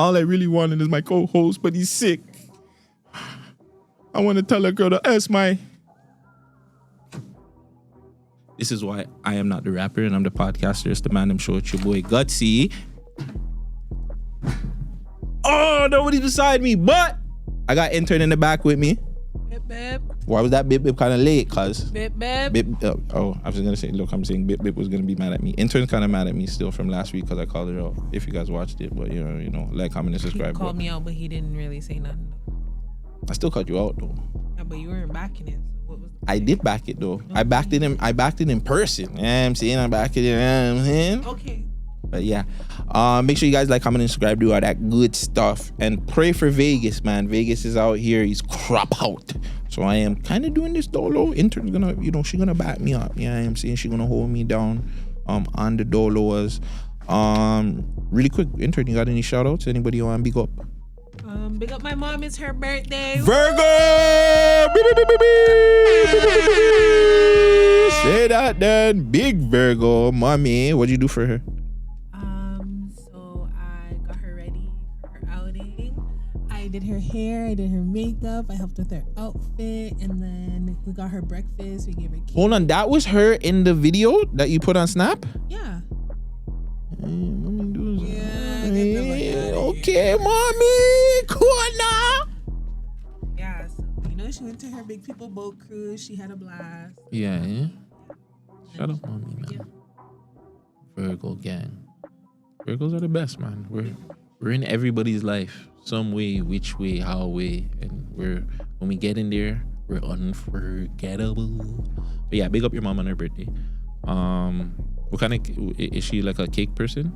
All I really wanted is my co-host, but he's sick. I want to tell a girl to S my... This is why I am not the rapper and I'm the podcaster. It's the Man Dem Show. It's your boy Guttzy. Oh, nobody's beside me, but I got Intern in the back with me. Bip, bip. Why was that bip bip kind of late? Cause Bip, bip. bip. Oh, I was gonna say. Look, I'm saying bip bip was gonna be mad at me. Intern's kind of mad at me still from last week because I called her out. If you guys watched it, but you know, like, comment, and subscribe. He called me out, but he didn't really say nothing. I still cut you out though. Yeah, but you weren't backing it. So what was? I did back it though. Okay. I backed it in person. You know what I'm saying? I backed it in. You know what I'm saying? Okay. But yeah, make sure you guys like, comment, and subscribe, do all that good stuff, and pray for Vagez, man. Vagez is out here; he's crop out. So I am kind of doing this dolo. Intern's gonna, she gonna back me up. Yeah, I'm saying she's gonna hold me down, on the dolos. Really quick, Intern, you got any shout outs? Anybody you want to big up? Big up my mom. It's her birthday. Virgo. Say that then, big Virgo, mommy. What'd you do for her? So I got her ready for her outing. I did her hair, I did her makeup, I helped with her outfit, and then we got her breakfast. We gave her cake. Hold on, that was her in the video that you put on Snap? Yeah. Okay, mommy, cool now. Yeah, so she went to her big people boat cruise. She had a blast. Yeah. Shut up, mommy, man. Yeah. Virgo gang. Virgos are the best, man. We're in everybody's life, some way, which way, how way, and when we get in there, we're unforgettable. But yeah, big up your mom on her birthday. What kind of, is she like a cake person?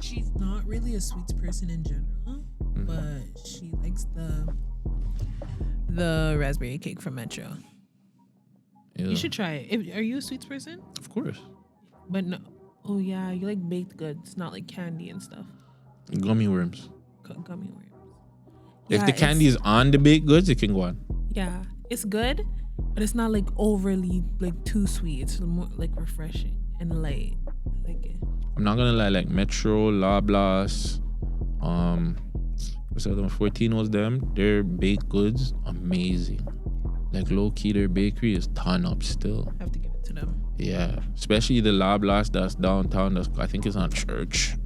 She's not really a sweets person in general, but she likes the raspberry cake from Metro. Yeah. You should try it. Are you a sweets person? Of course. But no. Oh yeah, you like baked goods, not like candy and stuff. Gummy worms. Gummy worms. If the candy is on the baked goods, it can go on. Yeah, it's good, but it's not like overly like too sweet. It's more like refreshing and light. I like it. I'm not gonna lie, like Metro, Lablas, what's the other one? 14 was them. Their baked goods, amazing. Like low key, their bakery is ton up still. I have to give it to them. Yeah, especially the Lablas that's downtown. I think it's on Church.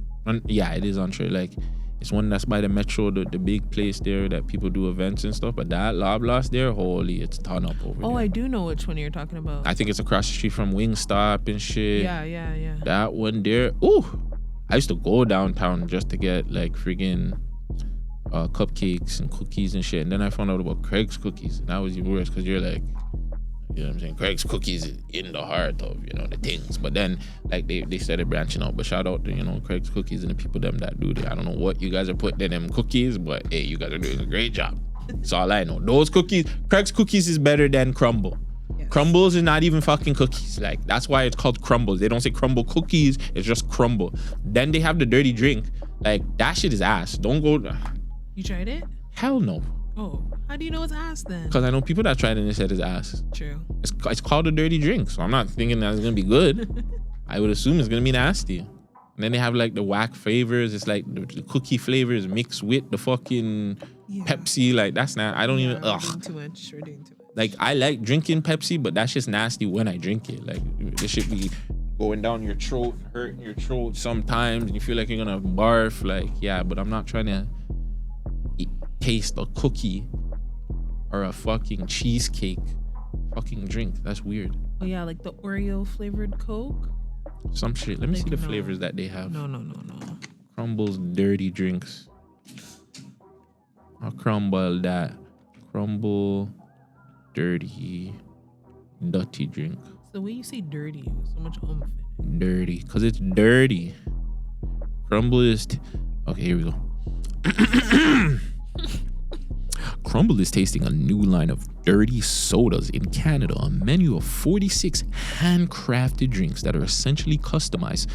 Yeah, it is on Church. Like, it's one that's by the Metro, the big place there that people do events and stuff. But that Lablas there, holy, it's ton up over there. Oh, I do know which one you're talking about. I think it's across the street from Wingstop and shit. Yeah. That one there, ooh. I used to go downtown just to get like friggin' cupcakes and cookies and shit. And then I found out about Craig's Cookies. And that was even worse because you're like, you know what I'm saying? Craig's Cookies is in the heart of, the things. But then, like, they started branching out. But shout out to, Craig's Cookies and the people them that do that. I don't know what you guys are putting in them cookies, but hey, you guys are doing a great job. That's all I know. Those cookies, Craig's Cookies is better than Crumbl. Yes. Crumbls is not even fucking cookies. Like, that's why it's called Crumbls. They don't say Crumbl cookies. It's just Crumbl. Then they have the dirty drink. Like, that shit is ass. Don't go... You tried it? Hell no. Oh, how do you know it's ass then? Because I know people that tried it and they said it's ass. True. It's called a dirty drink, so I'm not thinking that it's gonna be good. I would assume it's gonna be nasty. And then they have like the whack flavors. It's like the cookie flavors mixed with the fucking Pepsi. Like, that's not. I don't even. We're doing too much. Like, I like drinking Pepsi, but that's just nasty when I drink it. Like, this should be going down your throat, hurting your throat sometimes, and you feel like you're gonna barf. Like, yeah, but I'm not trying to taste a cookie or a fucking cheesecake fucking drink. That's weird. Oh yeah, like the Oreo flavored Coke. Some shit. Let me see the flavors that they have. No. Crumble's dirty drinks. I'll crumble that. Crumbl dirty drink. It's the way you say dirty with so much oomph. Dirty, cause it's dirty. Crumbl is okay, here we go. Crumbl is tasting a new line of dirty sodas in Canada, a menu of 46 handcrafted drinks that are essentially customized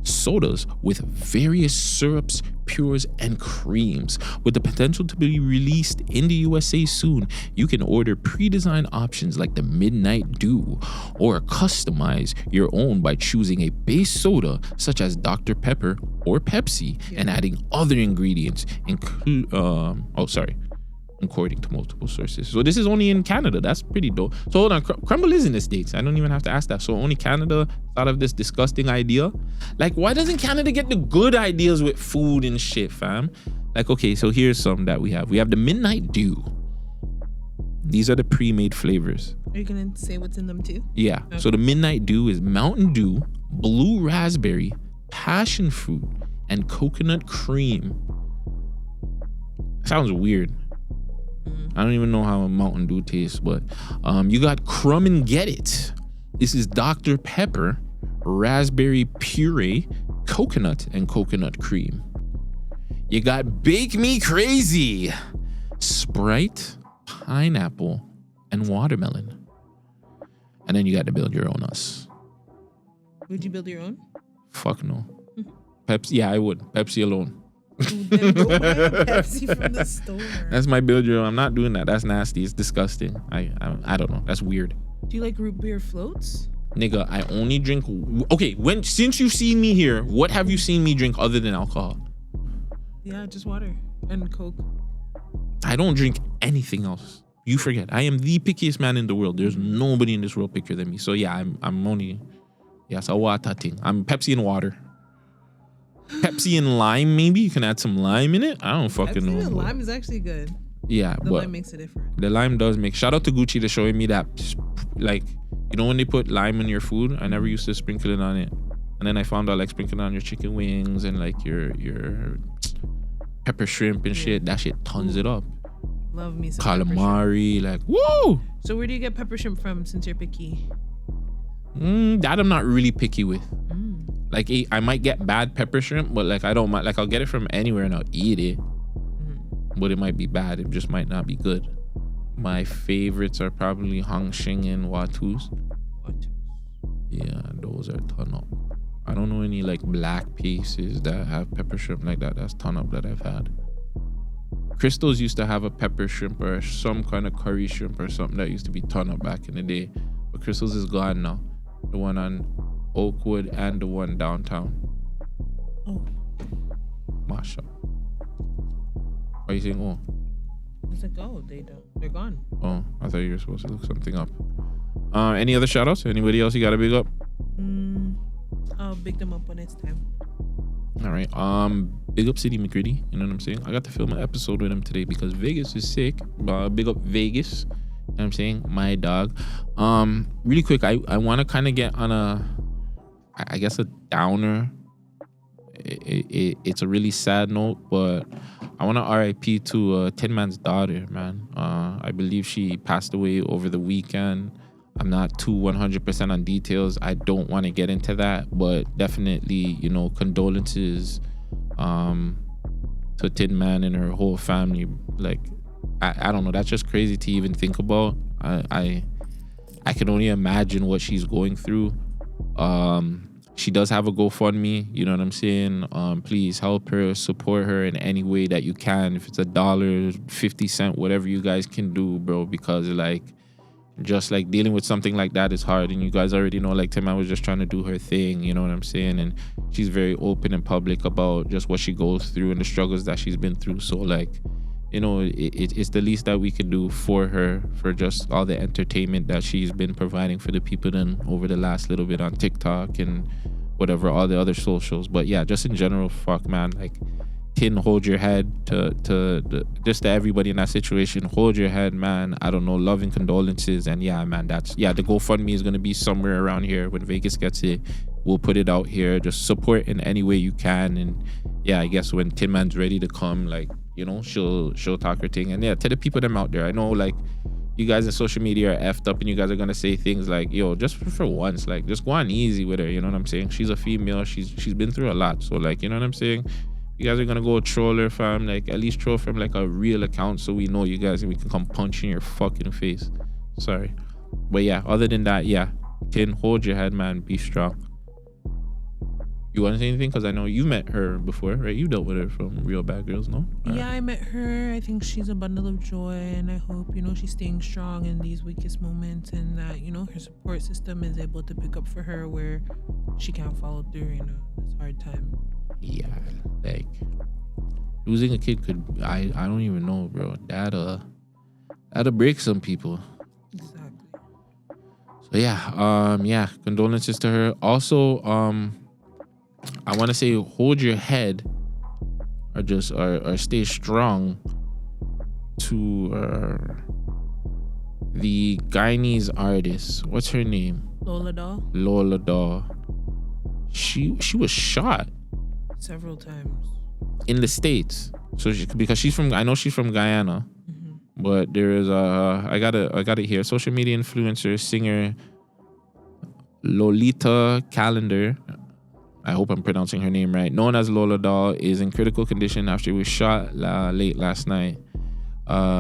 sodas with various syrups, pures, and creams. With the potential to be released in the USA soon, you can order pre-designed options like the Midnight Dew or customize your own by choosing a base soda such as Dr. Pepper or Pepsi and adding other ingredients, according to multiple sources. So this is only in Canada. That's pretty dope. So hold on, Crumbl is in the States. I don't even have to ask that. So only Canada thought of this disgusting idea. Like, why doesn't Canada get the good ideas with food and shit, fam? Like, okay, so here's some that we have. We have the Midnight Dew. These are the pre-made flavors. Are you gonna say what's in them too? Yeah. Okay. So the Midnight Dew is Mountain Dew, blue raspberry, passion fruit, and coconut cream. Sounds weird. I don't even know how a Mountain Dew tastes, but you got Crumb and Get It. This is Dr. Pepper, raspberry puree, coconut, and coconut cream. You got Bake Me Crazy, Sprite, pineapple, and watermelon. And then you got to build your own us. Would you build your own? Fuck no. Pepsi, yeah, I would. Pepsi alone. Then go buy a Pepsi from the store. That's my build your own. I'm not doing that. That's nasty. It's disgusting. I don't know. That's weird. Do you like root beer floats? Nigga, I only drink. Okay, since you've seen me here, what have you seen me drink other than alcohol? Yeah, just water and Coke. I don't drink anything else. You forget. I am the pickiest man in the world. There's nobody in this world pickier than me. So yeah, I'm only. Yeah, it's a water thing. I'm Pepsi and water. Pepsi and lime, maybe you can add some lime in it. I don't fucking Pepsi know. and lime is actually good. Yeah, The but lime makes it different. the lime does make. Shout out to Gucci for showing me that. Like, you know when they put lime in your food, I never used to sprinkle it on it, and then I found out like sprinkling on your chicken wings and like your pepper shrimp and shit. That shit tons it up. Love me some pepper Calamari, like woo. So where do you get pepper shrimp from since you're picky? That I'm not really picky with. Like I might get bad pepper shrimp, but like I don't mind. Like I'll get it from anywhere and I'll eat it. But it might be bad. It just might not be good. My favorites are probably Hong Shing and Watu's. Yeah, those are ton up. I don't know any like black pieces that have pepper shrimp like that. That's ton up that I've had. Crystal's used to have a pepper shrimp or some kind of curry shrimp or something that used to be ton up back in the day. But Crystal's is gone now. The one on Oakwood and the one downtown. Oh. Masha. Why are you saying oh? It's like, oh, they're gone. Oh, I thought you were supposed to look something up. Any other shout outs? Anybody else you got to big up? I'll big them up when it's time. All right. Big up City McGritty. You know what I'm saying? I got to film an episode with him today because Vegas is sick. Big up Vegas. You know what I'm saying? My dog. Really quick, I want to kind of get on I guess a downer. It's a really sad note, but I want to RIP to Tin Man's daughter, man. I believe she passed away over the weekend. I'm not too 100% on details. I don't want to get into that, but definitely, you know, condolences to Tin Man and her whole family. Like, I don't know. That's just crazy to even think about. I can only imagine what she's going through. She does have a GoFundMe, you know what I'm saying? Please help her, support her in any way that you can. If it's $1, 50 cents, whatever you guys can do, bro, because like, just like dealing with something like that is hard. And you guys already know, like Tim, I was just trying to do her thing, you know what I'm saying? And she's very open and public about just what she goes through and the struggles that she's been through. So like, you know, it's the least that we can do for her, for just all the entertainment that she's been providing for the people then over the last little bit on TikTok and whatever, all the other socials. But yeah, just in general, fuck, man, like, Tin, hold your head just to everybody in that situation. Hold your head, man. I don't know, loving condolences. And yeah, man, the GoFundMe is going to be somewhere around here. When Vegas gets it, we'll put it out here. Just support in any way you can. And yeah, I guess when Tin Man's ready to come, like, you know, she'll talk her thing. And yeah, to the people them out there, I know like you guys in social media are effed up and you guys are gonna say things like, yo, just for once, like, just go on easy with her, you know what I'm saying? She's a female, she's been through a lot. So like, you know what I'm saying? You guys are gonna go troll her, fam. Like, at least troll from like a real account so we know you guys and we can come punch you in your fucking face. Sorry. But yeah, other than that, yeah. Kin, hold your head, man. Be strong. You want to say anything? Because I know you met her before, right? You dealt with her from Real Bad Girls, no? Yeah, I met her. I think she's a bundle of joy, and I hope, she's staying strong in these weakest moments, and that, her support system is able to pick up for her where she can't follow through, this hard time. Yeah, like, losing a kid could, I don't even know, bro. That'll break some people. Exactly. So yeah, condolences to her. Also, I want to say hold your head or stay strong to the Guyanese artist. What's her name? Lola Doll. Lola Doll. She was shot several times in the States. So because I know she's from Guyana. Mm-hmm. But there is I got it here. Social media influencer, singer Lolita Calendar, I hope I'm pronouncing her name right, known as Lola Doll, is in critical condition after she was shot late last night.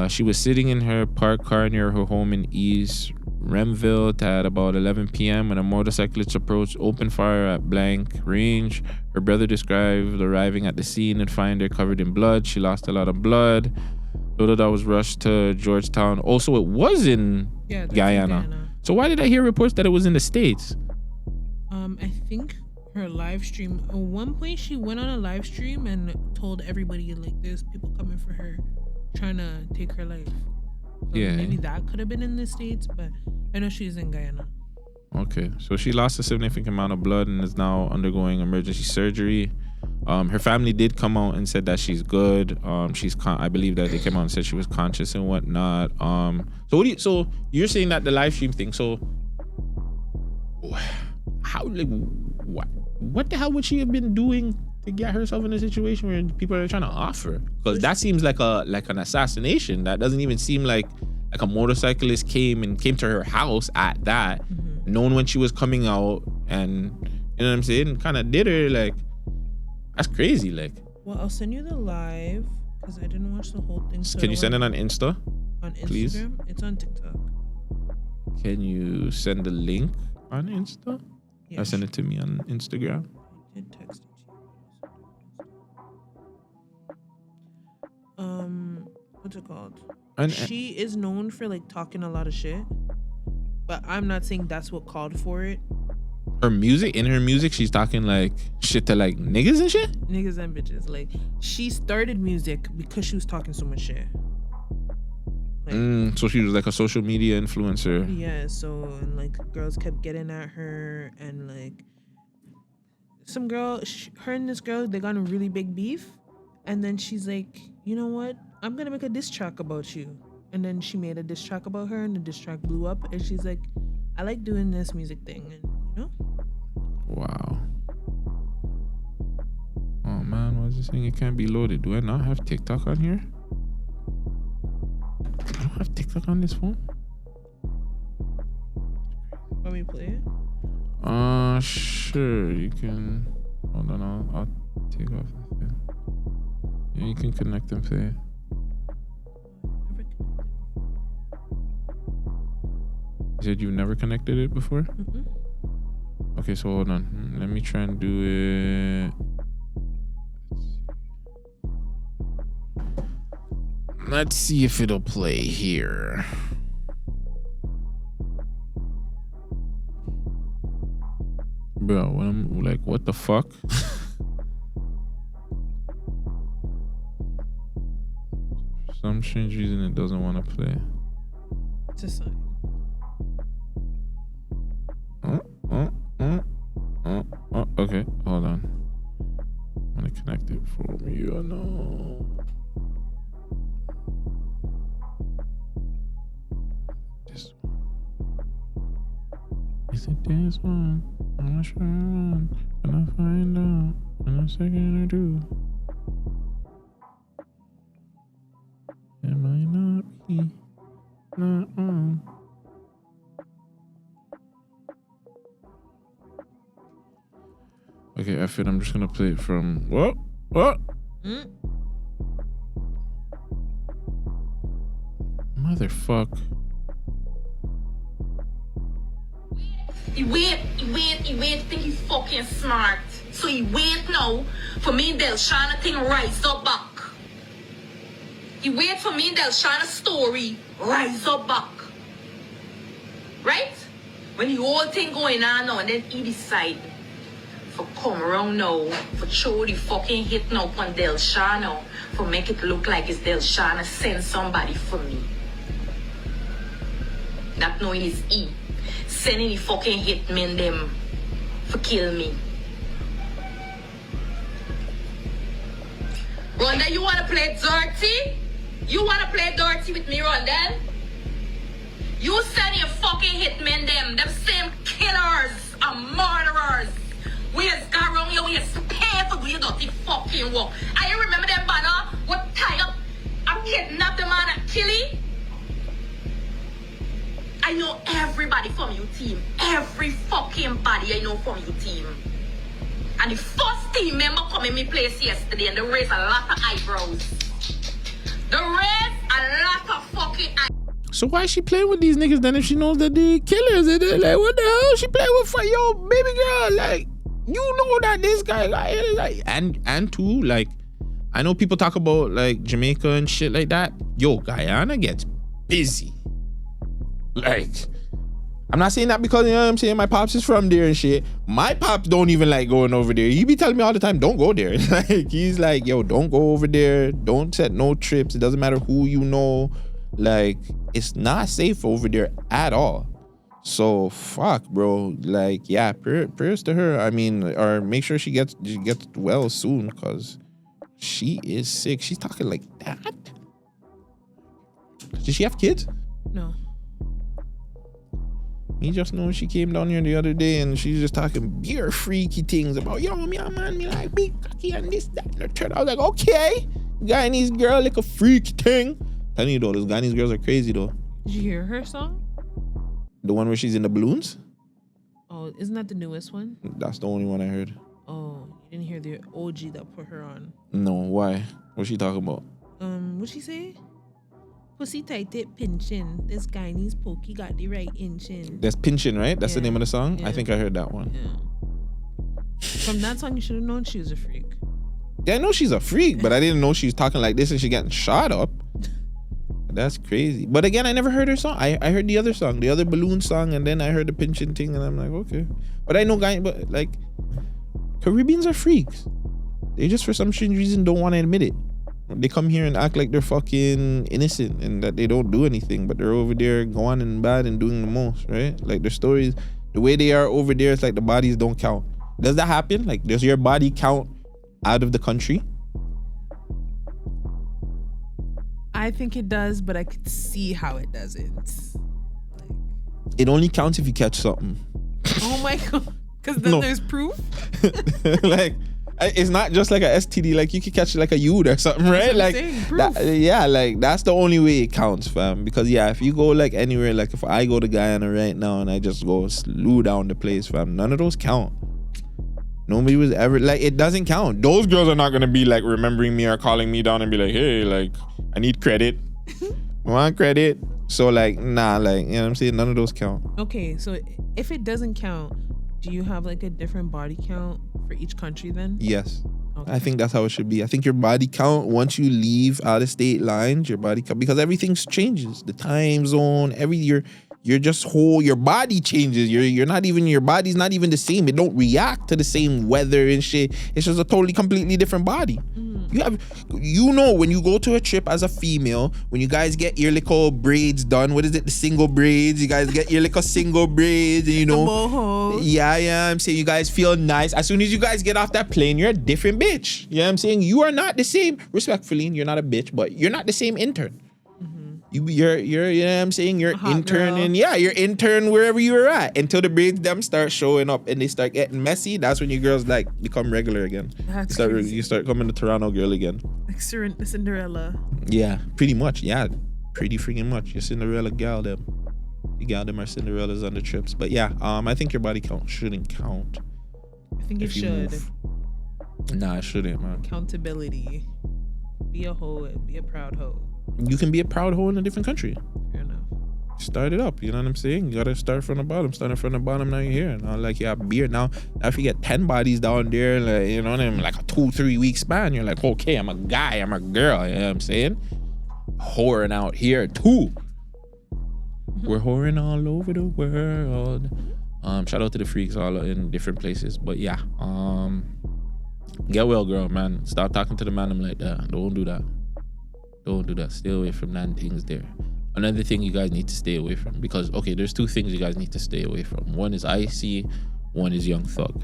She was sitting in her parked car near her home in East Remville at about 11 p.m. when a motorcyclist approached, opened fire at blank range. Her brother described arriving at the scene and finding her covered in blood. She lost a lot of blood. Lola Doll was rushed to Georgetown. Also, it was in Guyana. So why did I hear reports that it was in the States? I think her live stream, at one point she went on a live stream and told everybody like there's people coming for her, trying to take her life. So maybe that could have been in the States, but I know she's in Guyana. Okay, so she lost a significant amount of blood and is now undergoing emergency surgery. Her family did come out and said that she's good. I believe that they came out and said she was conscious and whatnot. So you're saying that the live stream thing, so how, like, what the hell would she have been doing to get herself in a situation where people are trying to off her? Because that seems like an assassination. That doesn't even seem like a motorcyclist came to her house at that, knowing when she was coming out, and you know what I'm saying, kind of did her. Like, that's crazy. Like, well, I'll send you the live because I didn't watch the whole thing. So can you send it on Insta? On Instagram? Please? It's on TikTok. Can you send the link on Insta? Yeah, or send it to me on Instagram. I did text it to you. What's it called? She is known for like talking a lot of shit, but I'm not saying that's what called for it. In her music, she's talking like shit to like niggas and shit? Niggas and bitches. Like, she started music because she was talking so much shit. Like, so she was like a social media influencer. Yeah, so and like girls kept getting at her, and like some girl, her and this girl, they got in a really big beef, and then she's like, you know what? I'm gonna make a diss track about you. And then she made a diss track about her, and the diss track blew up, and she's like, I like doing this music thing, and you know? Wow. Oh man, why is this thing? It can't be loaded. Do I not have TikTok on here? I don't have TikTok on this phone. Want me to play it? Sure. You can. Hold on, I'll take off the thing. Yeah, you can connect and play it. You said you've never connected it before? Mm-mm. Okay, so hold on. Let me try and do it. Let's see if it'll play here. Bro, when I'm like, what the fuck? For some strange reason, it doesn't want to play. It's a sign. Okay, hold on. I'm gonna connect it for you. No. This one. Is it this one? I'm not sure. Gonna find out in a second or two. It might not be. Not on. Okay, I feel I'm just gonna play it from what? Motherfuck. He wait, think he fucking smart. So he wait now for me and Delshana thing rise up back. He wait for me and Delshana's story rise up back. Right? When the whole thing going on now and then he decide for come around now, for show the fucking hit now on Delshana, for make it look like it's Delshana send somebody for me. That knowing is he. Sending the fucking hit Man Dem for kill me. Rhonda, you wanna play dirty? You wanna play dirty with me, Rhonda? You send your fucking hit Man Dem, them same killers and murderers. We has got around here, we has paid for doing dirty fucking work. I remember them banner, what tie up and kidnap the man and kill him? I know everybody from your team. Every fucking body I know from your team. And the first team member come in my place yesterday and they raised a lot of eyebrows. They raised a lot of fucking eyebrows. So why is she playing with these niggas then if she knows that they killers? And they're like, what the hell she playing with for yo, baby girl? Like, you know that this guy like and too, like, I know people talk about like Jamaica and shit like that. Yo, Guyana gets busy. Like, I'm not saying that because, you know what I'm saying, my pops is from there and shit. My pops don't even like going over there. He be telling me all the time, don't go there. Like, he's like, yo, don't go over there. Don't set no trips. It doesn't matter who you know. Like, it's not safe over there at all. So, fuck, bro. Like, yeah, prayers to her. I mean, or make sure she gets well soon because she is sick. She's talking like that. Did she have kids? No. Me just know she came down here the other day and she's just talking beer freaky things about, yo, me a man, me like big cocky and this, that, and the third. I was like, okay, Guyanese girl like a freak thing. Telling you though, those Guyanese girls are crazy though. Did you hear her song? The one where she's in the balloons? Oh, isn't that the newest one? That's the only one I heard. Oh, you didn't hear the OG that put her on? No, why? What's she talking about? What'd she say? Pussy tight it pinching. This Guyanese pokey got the right inchin. That's Pinchin', right? That's the name of the song? Yeah. I think I heard that one. Yeah. From that song, you should have known she was a freak. Yeah, I know she's a freak, but I didn't know she was talking like this and she getting shot up. That's crazy. But again, I never heard her song. I heard the other song, the other balloon song, and then I heard the Pinchin' thing, and I'm like, okay. But I know but like, Caribbeans are freaks. They just for some strange reason don't want to admit it. They come here and act like they're fucking innocent and that they don't do anything, but they're over there going and bad and doing the most, right? Like their stories, the way they are over there, it's like the bodies don't count. Does that happen? Like, does your body count out of the country? I think it does, but I could see how it doesn't. Like, it only counts if you catch something. oh my God. Because then there's proof? Like, it's not just like a STD, like you could catch like a UD or something, right? Like yeah, like that's the only way it counts, fam. Because yeah, if you go like anywhere, like if I go to Guyana right now and I just go slew down the place, fam, none of those count. Nobody was ever like, it doesn't count. Those girls are not gonna be like remembering me or calling me down and be like, hey, like I need credit. I want credit. So like, nah, like, you know what I'm saying? None of those count. Okay, so if it doesn't count, do you have like a different body count for each country then? Yes. Okay. I think that's how it should be. I think your body count, once you leave out of state lines, your body count, because everything changes. The time zone, you're just whole, your body changes. You're not even, your body's not even the same. It don't react to the same weather and shit. It's just a totally, completely different body. You know, when you go to a trip as a female, when you guys get your little braids done, what is it? The single braids. You guys get your little single braids, and you know, yeah, I'm saying you guys feel nice. As soon as you guys get off that plane, you're a different bitch. You know what I'm saying? You are not the same, respectfully, you're not a bitch, but you're not the same intern. You're you know what I'm saying? You're intern, and yeah, you're intern wherever you were at until the braids them start showing up and they start getting messy. That's when you girls like become regular again. You start coming to Toronto girl again. Like Cinderella. Yeah, pretty much. Yeah, pretty freaking much. You're Cinderella gal them. You gal them are Cinderellas on the trips. But yeah, I think your body count shouldn't count. I think it should. Nah, I shouldn't, man. Accountability. Be a hoe. Be a proud hoe. You can be a proud hoe in a different country. Fair enough. Start it up, you know what I'm saying? You gotta start from the bottom. Starting from the bottom, now you're here. Now, like, you have beer. Now if you get 10 bodies down there, like, you know what I mean? Like a 2-3 week span, you're like, okay, I'm a guy, I'm a girl, you know what I'm saying? Whoring out here too. We're whoring all over the world. Shout out to the freaks all in different places. But yeah, get well, girl, man. Stop talking to the man like that. Don't do that. Don't do that. Stay away from that things there. Another thing you guys need to stay away from, because, okay, there's 2 things you guys need to stay away from. One is Icy, one is Young Thug.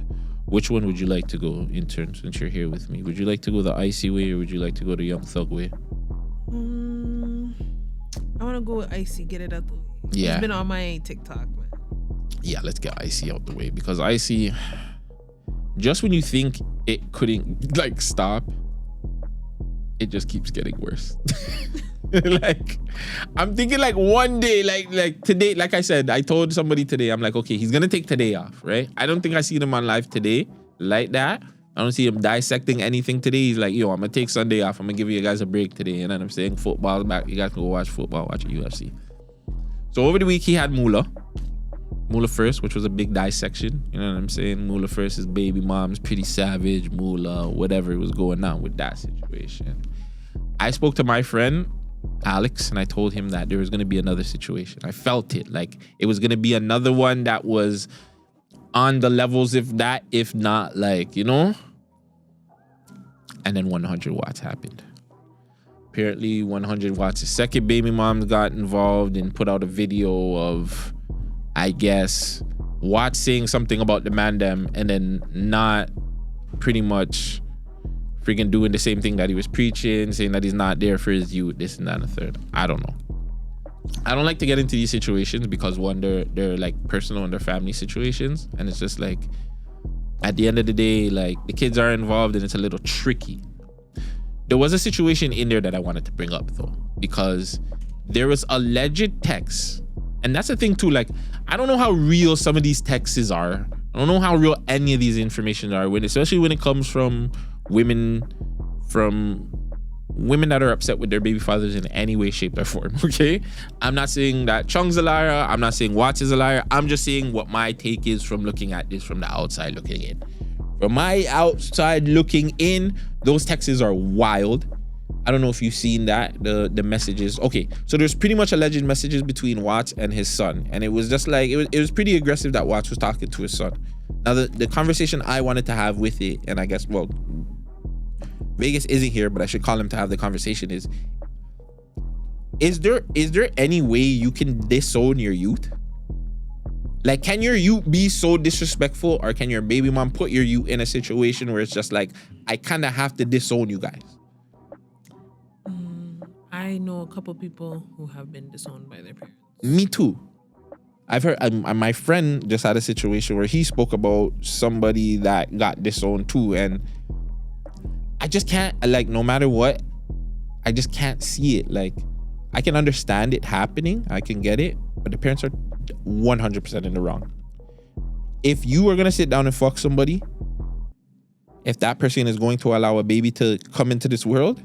Which one would you like to go, Intern, since you're here with me? Would you like to go the Icy way, or would you like to go the Young Thug way? I want to go with Icy, get it out the way. Yeah. It's been on my TikTok, man. Yeah, let's get Icy out the way, because Icy, just when you think it couldn't, like, stop, it just keeps getting worse. Like, I'm thinking, like, one day, like today, like I said, I told somebody today, I'm like, okay, he's gonna take today off, right? I don't think I see him on live today like that. I don't see him dissecting anything today. He's like, yo, I'm gonna take Sunday off. I'm gonna give you guys a break today. And then I'm saying football's back. You guys can go watch football, watch UFC. So over the week, he had Moolah First, which was a big dissection. You know what I'm saying? Moolah First, his baby mom's pretty savage. Moolah, whatever was going on with that situation. I spoke to my friend Alex, and I told him that there was going to be another situation. I felt it, like it was going to be another one that was on the levels, if not, like, you know. And then 100 Watts happened. Apparently 100 Watts' second baby mom got involved and put out a video of, I guess, Watts saying something about the Man Dem, and then not pretty much freaking doing the same thing that he was preaching, saying that he's not there for his youth, this and that and the third. I don't know. I don't like to get into these situations because, one, they're like personal and they're family situations, and it's just like, at the end of the day, like, the kids are involved and it's a little tricky. There was a situation in there that I wanted to bring up though, because there was alleged texts, and that's the thing too, like, I don't know how real some of these texts are. I don't know how real any of these information are, especially when it comes from women that are upset with their baby fathers in any way, shape, or form. Okay, I'm not saying that Chung's a liar. I'm not saying Watts is a liar. I'm just saying what my take is from looking at this from the outside looking in. From my outside looking in, those texts are wild. I don't know if you've seen that, the messages. Okay, so there's pretty much alleged messages between Watts and his son, and it was just like, it was pretty aggressive that Watts was talking to his son. Now the conversation I wanted to have with it, and I guess, well, Vagez isn't here, but I should call him to have the conversation, is there any way you can disown your youth? Like, can your youth be so disrespectful, or can your baby mom put your youth in a situation where it's just like, I kind of have to disown you guys? I know a couple people who have been disowned by their parents. Me too. I've heard, my friend just had a situation where he spoke about somebody that got disowned too, and I just can't, like, no matter what, I just can't see it. Like, I can understand it happening, I can get it, but the parents are 100% in the wrong. If you are gonna sit down and fuck somebody, if that person is going to allow a baby to come into this world,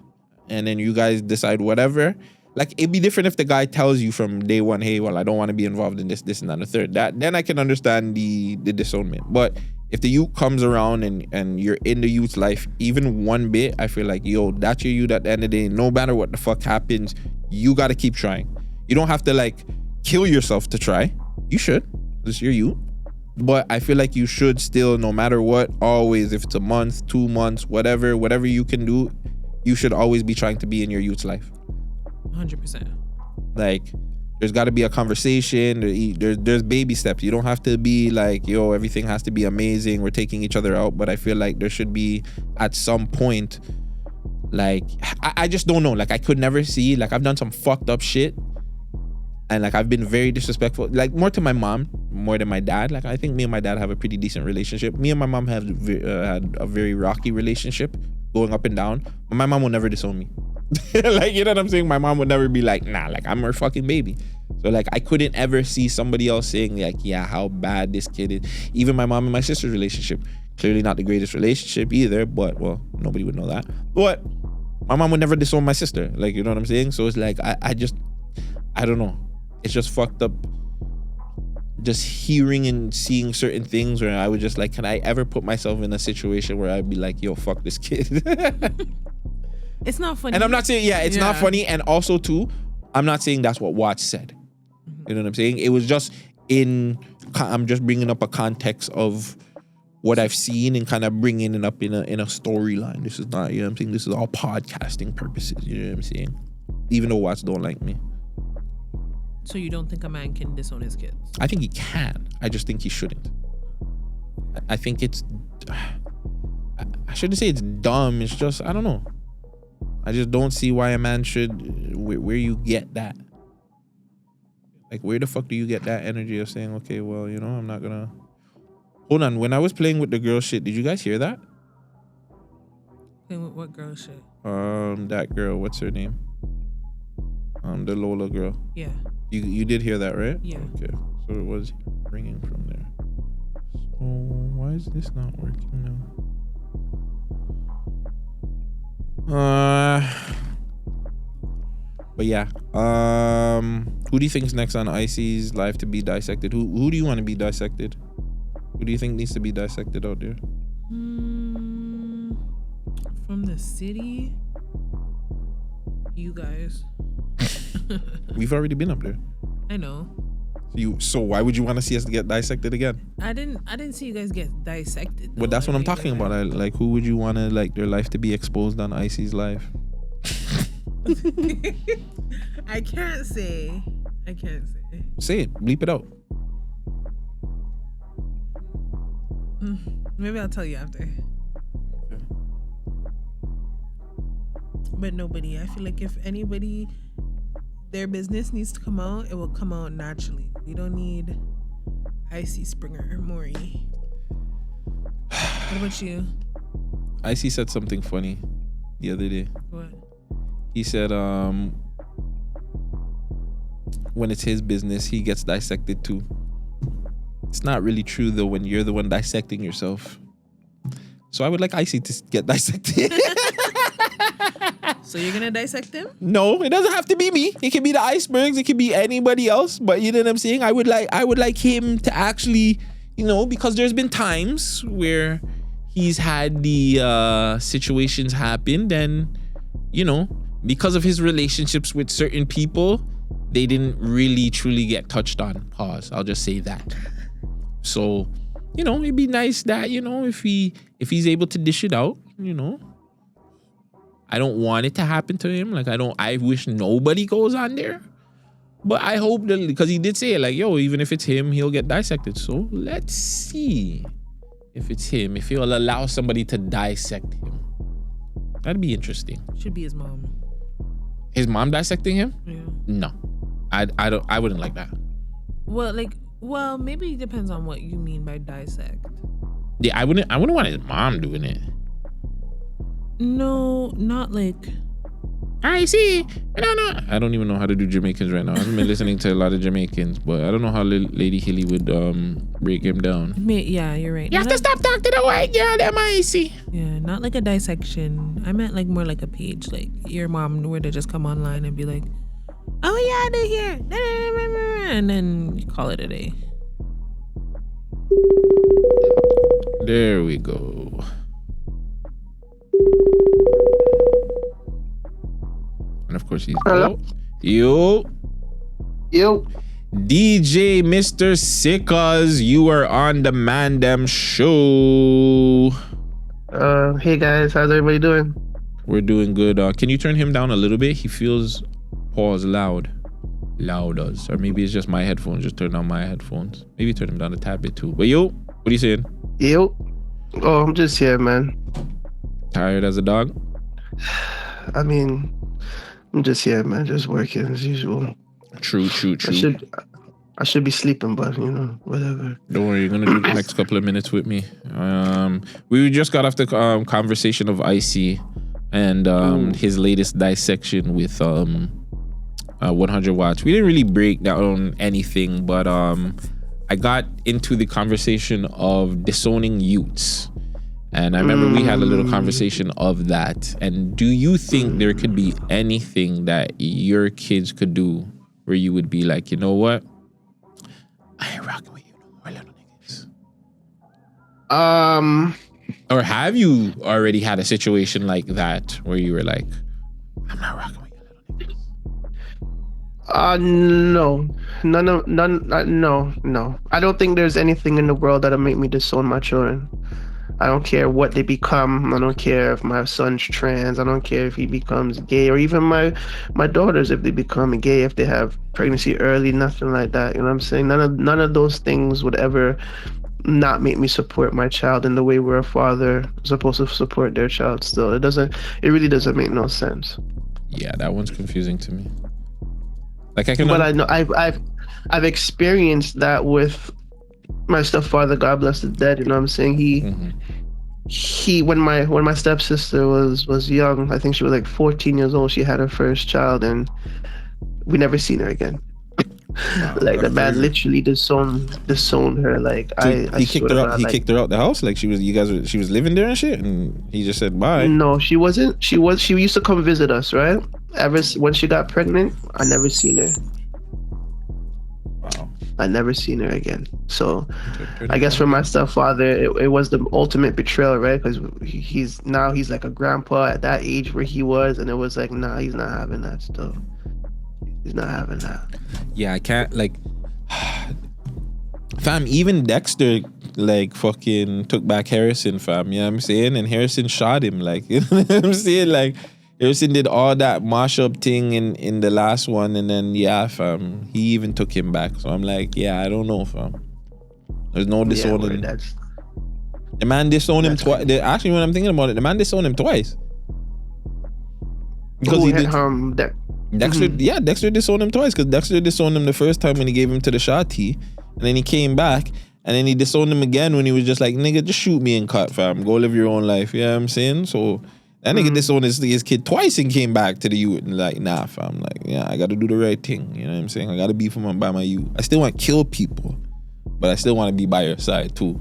and then you guys decide whatever, like, it'd be different if the guy tells you from day one, hey, well, I don't want to be involved in this and that and the third. Then I can understand the disownment. But if the youth comes around and you're in the youth's life even one bit, I feel like, yo, that's your youth at the end of the day. No matter what the fuck happens, you got to keep trying. You don't have to, like, kill yourself to try. You should. This is your youth. But I feel like you should still, no matter what, always, if it's a month, 2 months, whatever you can do, you should always be trying to be in your youth's life. 100%. Like, there's got to be a conversation. There's baby steps. You don't have to be like, yo, everything has to be amazing, we're taking each other out. But I feel like there should be, at some point, like, I just don't know. Like, I could never see, like, I've done some fucked up shit, and, like, I've been very disrespectful, like, more to my mom more than my dad. Like, I think me and my dad have a pretty decent relationship. Me and my mom have had a very rocky relationship, going up and down, but my mom will never disown me. Like, you know what I'm saying? My mom would never be like, nah, like, I'm her fucking baby. So like I couldn't ever see somebody else saying like, yeah, how bad this kid is. Even my mom and my sister's relationship, clearly not the greatest relationship either, but well, nobody would know that. But my mom would never disown my sister. Like, you know what I'm saying? So it's like I don't know. It's just fucked up. Just hearing and seeing certain things where I would just like, can I ever put myself in a situation where I'd be like, yo, fuck this kid? It's not funny. And I'm not saying, it's not funny. And also too, I'm not saying that's what Watts said. You know what I'm saying? It was just I'm just bringing up a context of what I've seen and kind of bringing it up in a storyline. This is not, you know what I'm saying? This is all podcasting purposes. You know what I'm saying? Even though Watts don't like me. So you don't think a man can disown his kids? I think he can. I just think he shouldn't. I think it's, I shouldn't say it's dumb. It's just, I don't know. I just don't see why a man should, where you get that. Like, where the fuck do you get that energy of saying, okay, well, you know, I'm not gonna... Hold on, when I was playing with the girl shit, did you guys hear that? Playing with what girl shit? That girl, what's her name? The Lola girl. Yeah. You did hear that, right? Yeah. Okay, so it was ringing from there. So why is this not working now? But yeah, who do you think is next on Icy's live to be dissected? Who do you want to be dissected? Who do you think needs to be dissected out there? From the city, you guys. We've already been up there. I know. So why would you want to see us get dissected again? I didn't see you guys get dissected. But that's what I'm talking about. Like, who would you want to like their life to be exposed on Icy's live? I can't say. Say it. Bleep it out. Maybe I'll tell you after. Okay. But nobody. I feel like if anybody, their business needs to come out, it will come out naturally. We don't need Icy, Springer, Maury. What about you? Icy said something funny the other day. What? He said, when it's his business, he gets dissected too. It's not really true though when you're the one dissecting yourself. So I would like Icy to get dissected. So you're gonna dissect him? No, it doesn't have to be me. It can be the icebergs. It can be anybody else. But you know what I'm saying? I would like him to actually, you know, because there's been times where he's had the situations happen, and you know, because of his relationships with certain people, they didn't really truly get touched on. Pause. I'll just say that. So, you know, it'd be nice that, you know, if he's able to dish it out, you know. I don't want it to happen to him. Like, I wish nobody goes on there. But I hope that, because he did say it, like, yo, even if it's him, he'll get dissected. So let's see if it's him, if he'll allow somebody to dissect him. That'd be interesting. Should be his mom. His mom dissecting him? Yeah. No. I wouldn't like that. Well, maybe it depends on what you mean by dissect. Yeah, I wouldn't want his mom doing it. No, not like. I see. I don't even know how to do Jamaicans right now. I haven't been listening to a lot of Jamaicans, but I don't know how Lady Hilly would break him down. Yeah, you're right. You have to stop talking to the white girl, them I see. Yeah, not like a dissection. I meant like more like a page, like your mom were to just come online and be like, "Oh yeah, they're here," and then you call it a day. There we go. And of course he's hello. Yo. DJ Mr. Sickers, you are on the Man Dem Show. Hey guys, how's everybody doing? We're doing good. Can you turn him down a little bit? He feels loud. Louders. Or maybe it's just my headphones. Just turn down my headphones. Maybe turn him down a tad bit too. But yo, what are you saying? Yo. Oh, I'm just here, man. Tired as a dog? I mean, I'm just here, man. Just working as usual. True. I should be sleeping, but you know, whatever. Don't worry, you're gonna do the next couple of minutes with me. We just got off the conversation of Icy and his latest dissection with 100 watts. We didn't really break down anything, but I got into the conversation of disowning youths. And I remember we had a little conversation of that. And do you think there could be anything that your kids could do where you would be like, you know what? I ain't rocking with you no more, little niggas. Or have you already had a situation like that where you were like, I'm not rocking with you, little niggas? No. I don't think there's anything in the world that'll make me disown my children. I don't care what they become. I don't care if my son's trans. I don't care if he becomes gay, or even my daughters, if they become gay, if they have pregnancy early, nothing like that. You know what I'm saying? None of those things would ever not make me support my child in the way where a father is supposed to support their child still. It really doesn't make no sense. Yeah, that one's confusing to me. Like I can, but I know I've experienced that with my stepfather, God bless the dead. You know what I'm saying? He when my stepsister was young, I think she was like 14 years old, she had her first child, and we never seen her again. Wow, like the man literally disowned her. Like so he kicked her out. He kicked her out the house. Like she was living there and shit, and he just said bye. No, she wasn't. She used to come visit us, right? Ever when she got pregnant, I never seen her. Wow. I never seen her again. So I guess for my stepfather, it was the ultimate betrayal, right? Because he's like a grandpa at that age where he was, and it was like, nah, he's not having that still. He's not having that. Yeah, I can't, like, fam, even Dexter, like, fucking took back Harrison, fam, you know what I'm saying? And Harrison shot him, like, you know what I'm saying? Like, Harrison did all that mash-up thing in the last one, and then, yeah, fam, he even took him back. So I'm like, yeah, I don't know, fam. There's no disowning. Yeah, the man disowned him twice. Actually, when I'm thinking about it, the man disowned him twice. Because he did... Dexter, yeah, Dexter disowned him twice, because Dexter disowned him the first time when he gave him to the shotty, and then he came back, and then he disowned him again when he was just like, nigga, just shoot me and cut, fam. Go live your own life. You know what I'm saying? So that nigga disowned his kid twice and came back to the youth and like, nah, fam. Like, yeah, I gotta do the right thing. You know what I'm saying? I gotta be by my youth. I still want to kill people, but I still want to be by your side too.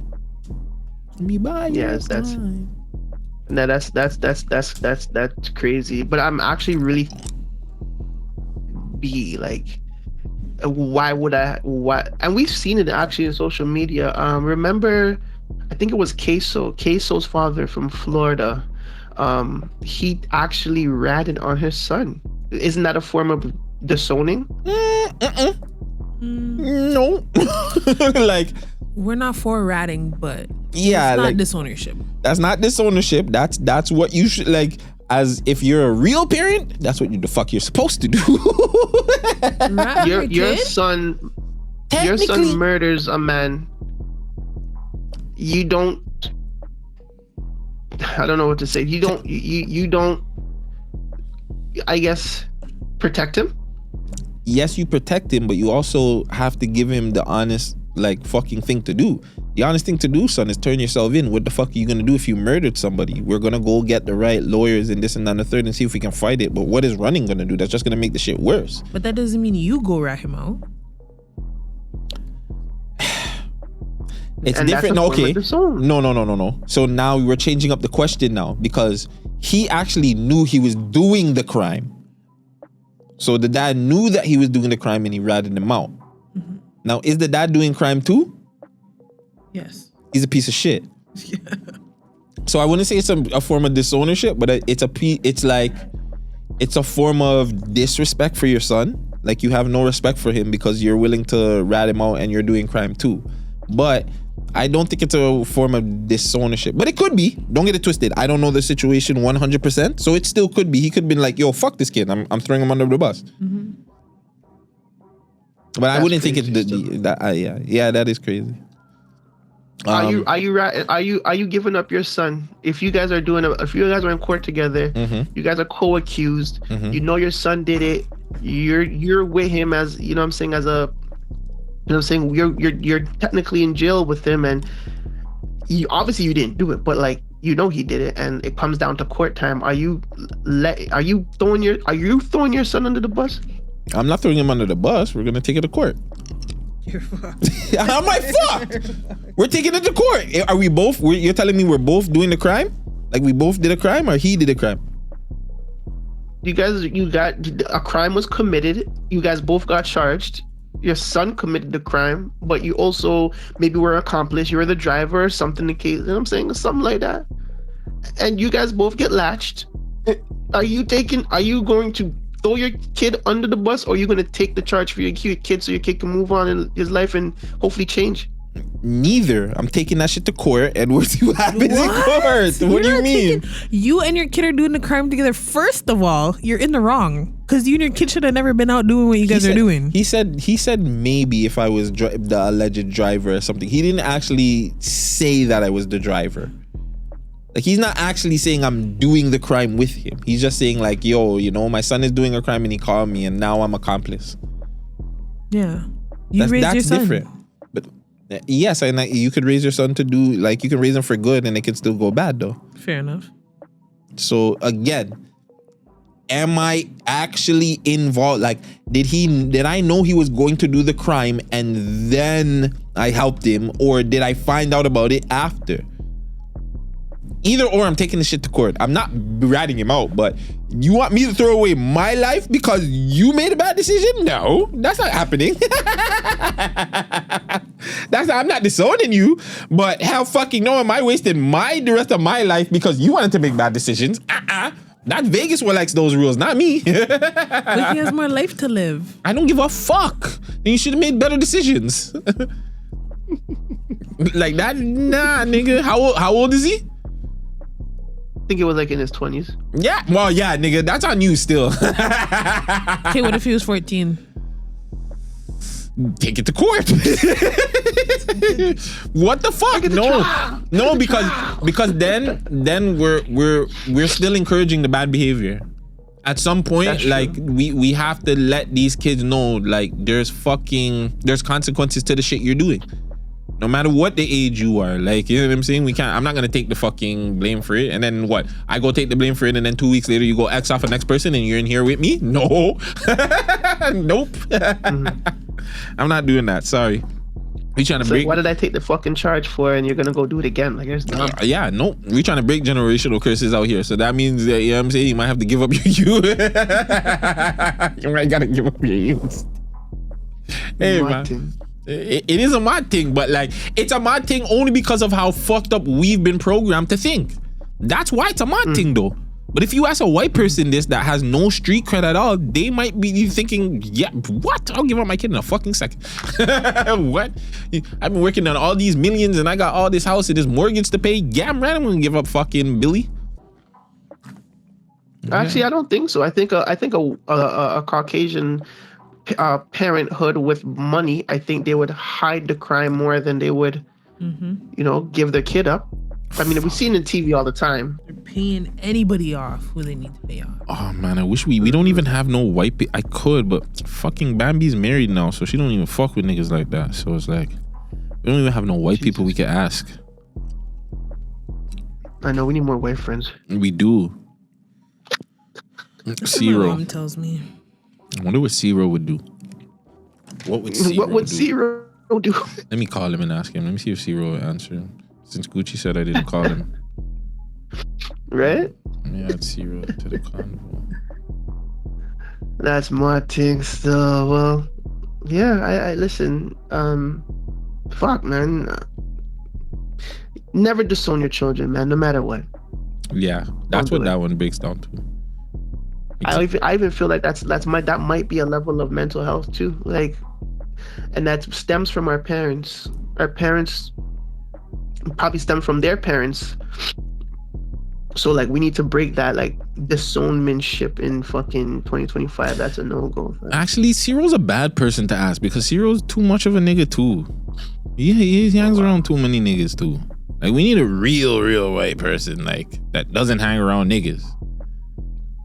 Be by your side. No, that's crazy. But I'm actually really be like, why? And we've seen it actually in social media. Remember, I think it was Queso's father from Florida. He actually ratted on his son. Isn't that a form of disowning? No. Like, we're not for ratting, but yeah, it's not like, disownership. That's not disownership. That's what you should, like, as if you're a real parent, that's what the fuck you're supposed to do. Your son murders a man. You don't, I don't know what to say. You don't, I guess, protect him. Yes, you protect him, but you also have to give him the honest, like, fucking thing to do. The honest thing to do, son, is turn yourself in. What the fuck are you gonna do if you murdered somebody? We're gonna go get the right lawyers and this and that and the third and see if we can fight it. But what is running gonna do? That's just gonna make the shit worse. But that doesn't mean you go rat him out. It's and different. No, okay. No. So now we're changing up the question now, because he actually knew he was doing the crime. So the dad knew that he was doing the crime and he ratted him out. Mm-hmm. Now, is the dad doing crime too? Yes. He's a piece of shit. Yeah. So I wouldn't say it's a form of disownership, but it's a form of disrespect for your son. Like, you have no respect for him because you're willing to rat him out and you're doing crime too. But I don't think it's a form of disownership. But it could be. Don't get it twisted. I don't know the situation 100%. So it still could be. He could have been like, yo, fuck this kid. I'm throwing him under the bus. Mm-hmm. But I wouldn't think it's yeah, that is crazy. Are you giving up your son? If you guys are in court together, mm-hmm. you guys are co-accused, mm-hmm. you know your son did it, you're with him, as you know what I'm saying, as a, you know what I'm saying, you're technically in jail with him, and you obviously you didn't do it, but like, you know he did it, and it comes down to court time. Are you throwing your son under the bus? I'm not throwing him under the bus. We're gonna take it to court. You're fucked. I'm like, fuck. We're taking it to court. Are we both? You're telling me we're both doing the crime? Like we both did a crime, or he did a crime? You got a crime was committed. You guys both got charged. Your son committed the crime, but you also maybe were accomplice. You were the driver or something. The case, you know what I'm saying, something like that. And you guys both get latched. Are you going to throw your kid under the bus, or are you going to take the charge for your kid so your kid can move on in his life and hopefully change? Neither. I'm taking that shit to court, and we'll see what happens in court. What do you mean? You and your kid are doing the crime together. First of all, you're in the wrong because you and your kid should have never been out doing what you guys are doing. He said maybe if I was the alleged driver or something. He didn't actually say that I was the driver. Like, he's not actually saying I'm doing the crime with him. He's just saying like, yo, you know, my son is doing a crime and he called me and now I'm accomplice. Yeah. You raised your son. Different. But yes, and you could raise your son to do, like, you can raise him for good and it can still go bad though. Fair enough. So again, am I actually involved? Like, did I know he was going to do the crime and then I helped him, or did I find out about it after? Either or, I'm taking the shit to court. I'm not ratting him out, but you want me to throw away my life because you made a bad decision? No, that's not happening. I'm not disowning you, but hell fucking no, am I wasting the rest of my life because you wanted to make bad decisions? Not Vegas who likes those rules, not me. But he has more life to live. I don't give a fuck. Then you should have made better decisions. Like that, nah, nigga. How old is he? I think it was like in his 20s. Yeah, well, yeah, nigga, that's on you still. Okay, what if he was 14? Take it to court. What the fuck? No, because then we're still encouraging the bad behavior. At some point, like we have to let these kids know, like, there's consequences to the shit you're doing. No matter what the age you are, like, you know what I'm saying? I'm not gonna take the fucking blame for it. And then what? I go take the blame for it, and then 2 weeks later you go X off the next person, and you're in here with me? No, nope. I'm not doing that. Sorry. We trying to break. What did I take the fucking charge for? And you're gonna go do it again? Like, it's dumb. Yeah, nope. We trying to break generational curses out here. So that means that, you know what I'm saying, you might have to give up your youth. You might gotta give up your youth. Hey, man. It is a mad thing, but like, it's a mad thing only because of how fucked up we've been programmed to think. That's why it's a mad thing though. But if you ask a white person this that has no street cred at all, they might be thinking, yeah, what? I'll give up my kid in a fucking second. What? I've been working on all these millions and I got all this house and this mortgage to pay. Yeah, I'm gonna give up fucking Billy. Actually, I don't think so. I think a Caucasian parenthood with money, I think they would hide the crime more than they would, give their kid up. I mean, we've seen it on TV all the time. They're paying anybody off who they need to pay off. Oh man, I wish we don't even have no white I could, but fucking Bambi's married now, so she don't even fuck with niggas like that. So it's like, we don't even have no white people we can ask. I know, we need more white friends. We do. Zero. My mom tells me. I wonder what Zero would do. What would Zero do? Let me call him and ask him. Let me see if Zero will answer him. Since Gucci said I didn't call him. Right? Let me add Zero to the convo. That's my thing still. Well, yeah, I listen. Fuck, man. Never disown your children, man, no matter what. Yeah, that's what that one breaks down to. I even feel like that might be a level of mental health too, like, and that stems from our parents. Our parents probably stem from their parents. So like, we need to break that like disownmentship in fucking 2025. That's a no-go. Actually, Zero's a bad person to ask because Zero's too much of a nigga too. He hangs around too many niggas too. Like, we need a real white person like that doesn't hang around niggas.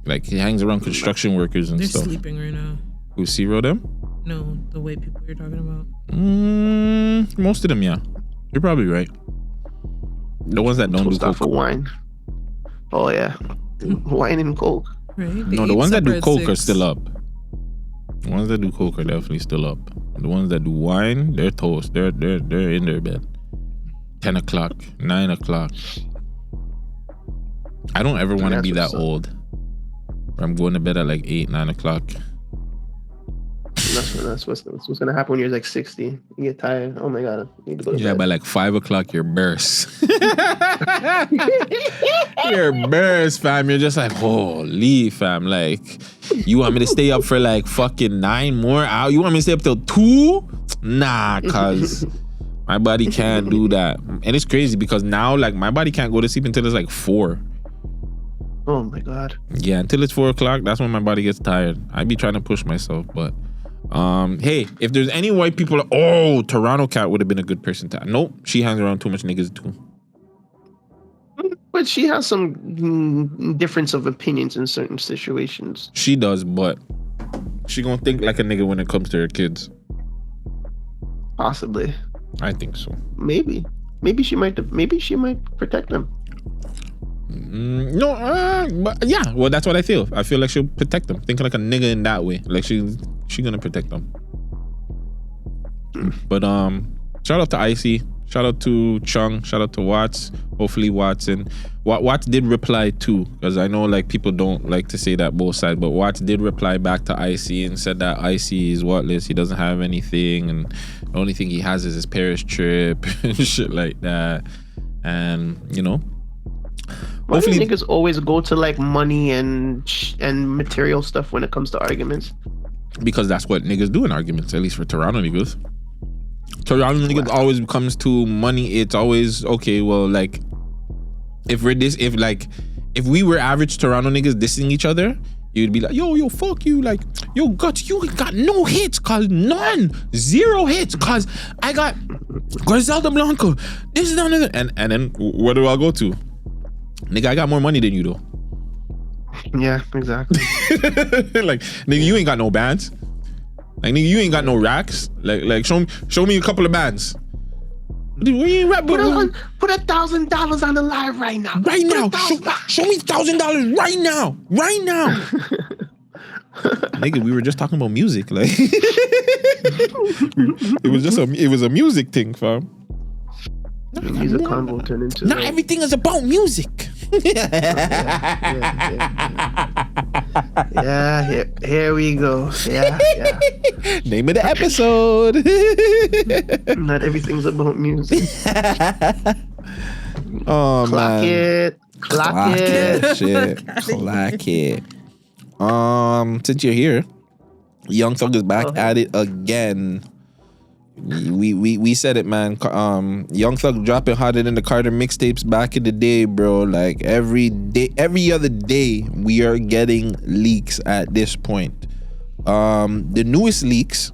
Like, he hangs around construction workers and stuff. They're sleeping right now. Who, Zero them? No, the white people you're talking about. Most of them, yeah. You're probably right. The ones that don't do coke. For wine. Oh yeah, wine and coke. Right. No, the ones that do coke are still up. The ones that do coke are definitely still up. The ones that do wine, they're toast. They're in their bed. 10 o'clock, 9 o'clock. I don't ever want to be that old. I'm going to bed at like 8, 9 o'clock. That's what's gonna happen when you're like 60. You get tired. Oh my god, you need to go to bed. By like 5 o'clock, you're burst. You're burst, fam. You're just like, holy, fam. Like, you want me to stay up for like fucking 9 more hours? You want me to stay up till 2? Nah, cause my body can't do that. And it's crazy because now, like, my body can't go to sleep until it's like 4. Oh my god. Yeah, until it's 4 o'clock, that's when my body gets tired. I be trying to push myself, but hey, if there's any white people, Toronto Cat would have been a good person to. Nope, she hangs around too much niggas too. But she has some difference of opinions in certain situations. She does, but she gonna think like a nigga when it comes to her kids. Possibly. I think so. Maybe she might protect them. No, but yeah. Well, that's what I feel. I feel like she'll protect them. Thinking like a nigga in that way. Like she gonna protect them. But shout out to Icy. Shout out to Chung. Shout out to Watts. Hopefully Watson. Watts did reply too, because I know like people don't like to say that both sides. But Watts did reply back to Icy and said that Icy is whatless. He doesn't have anything, and the only thing he has is his Paris trip and shit like that. And you know. Why do niggas always go to like money and material stuff when it comes to arguments? Because that's what niggas do in arguments, at least for Toronto niggas. Toronto niggas always comes to money. It's always okay. Well, like if we were average Toronto niggas dissing each other, you'd be like, yo, fuck you, like, yo, Guts, you got no hits, cause none, 0 hits, cause I got Griselda Blanco. This is another, and then where do I go to? Nigga, I got more money than you though. Yeah, exactly. Like, nigga, you ain't got no bands. Like, nigga, you ain't got no racks. Like, show me a couple of bands. Dude, we ain't rap, put $1,000 on the live right now. Right now, show me $1,000 right now, right now. Nigga, we were just talking about music. Like, it was a music thing, fam. Music convo turned into. Not everything is about music. Yeah, here we go. Yeah. Name of the episode. Not everything's about music. Oh, Clock man. Clock it. Shit. Clock it. Since you're here, Young Thug is back at it again. We said it, man. Young Thug dropping harder than the Carter mixtapes back in the day, bro. Like every other day, we are getting leaks at this point. The newest leaks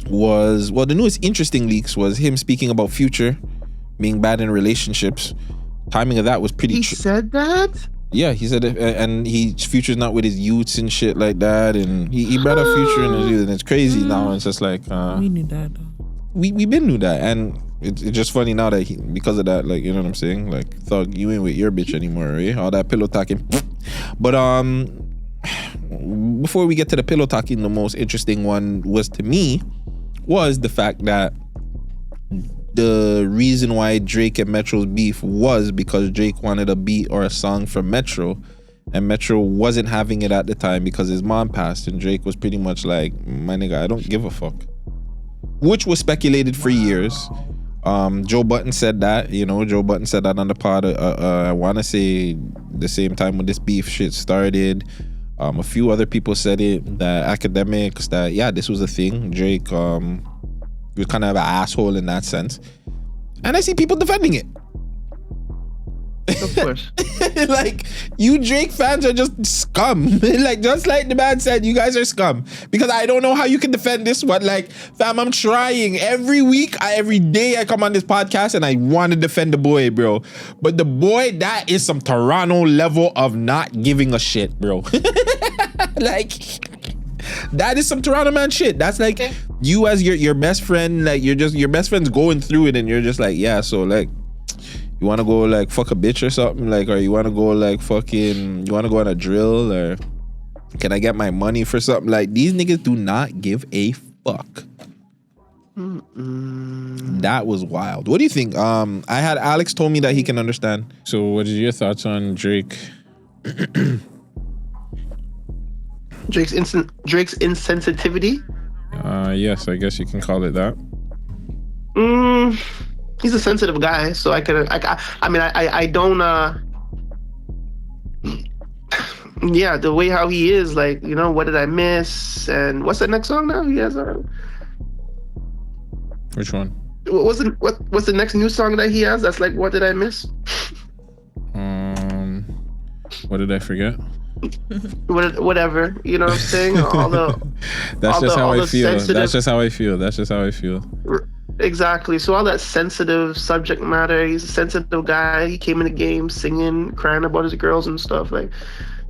was the newest interesting leaks was him speaking about Future being bad in relationships. Timing of that was pretty. He said that. Yeah, he said it, and Future's not with his youths and shit like that, and he brought up Future in his youth, and it's crazy now. It's just like we knew that though. We been knew that, and it's just funny now that because of that, like, you know what I'm saying, like, Thug, you ain't with your bitch anymore, right? All that pillow talking. But before we get to the pillow talking, the most interesting one was to me was the fact that the reason why Drake and Metro's beef was because Drake wanted a beat or a song from Metro, and Metro wasn't having it at the time because his mom passed, and Drake was pretty much like, my nigga, I don't give a fuck. Which was speculated for years. Joe Budden said that, Joe Budden said that on the pod, I want to say the same time when this beef shit started. A few other people said it, the academics, that, yeah, this was a thing. Drake, he was kind of an asshole in that sense. And I see people defending it. Of course. Like, you Drake fans are just scum. Like, just like the man said, you guys are scum. Because I don't know how you can defend this one. Like, fam, I'm trying. Every week, every day I come on this podcast and I want to defend the boy, bro. But the boy, that is some Toronto level of not giving a shit, bro. Like, that is some Toronto man shit. That's like you as your best friend, like your best friend's going through it and you're just like, yeah, so like, you want to go like fuck a bitch or something, like, or you want to go like fucking, you want to go on a drill, or Can I get my money for something? Like, these niggas do not give a fuck. That was wild. What do you think? I had Alex told me that he can understand. So what is your thoughts on Drake? Drake's insensitivity? Yes, I guess you can call it that. He's a sensitive guy, so I don't yeah, the way how he is, like, you know, what did I miss? And what's the next song now? He has Which one? What's the next new song that he has? That's like, what did I miss? What did I forget? Whatever, you know what I'm saying? All the That's just how I feel. That's just how I feel. That's just how I feel. Exactly. So all that sensitive subject matter. He's a sensitive guy. He came in the game singing, crying about his girls and stuff, like.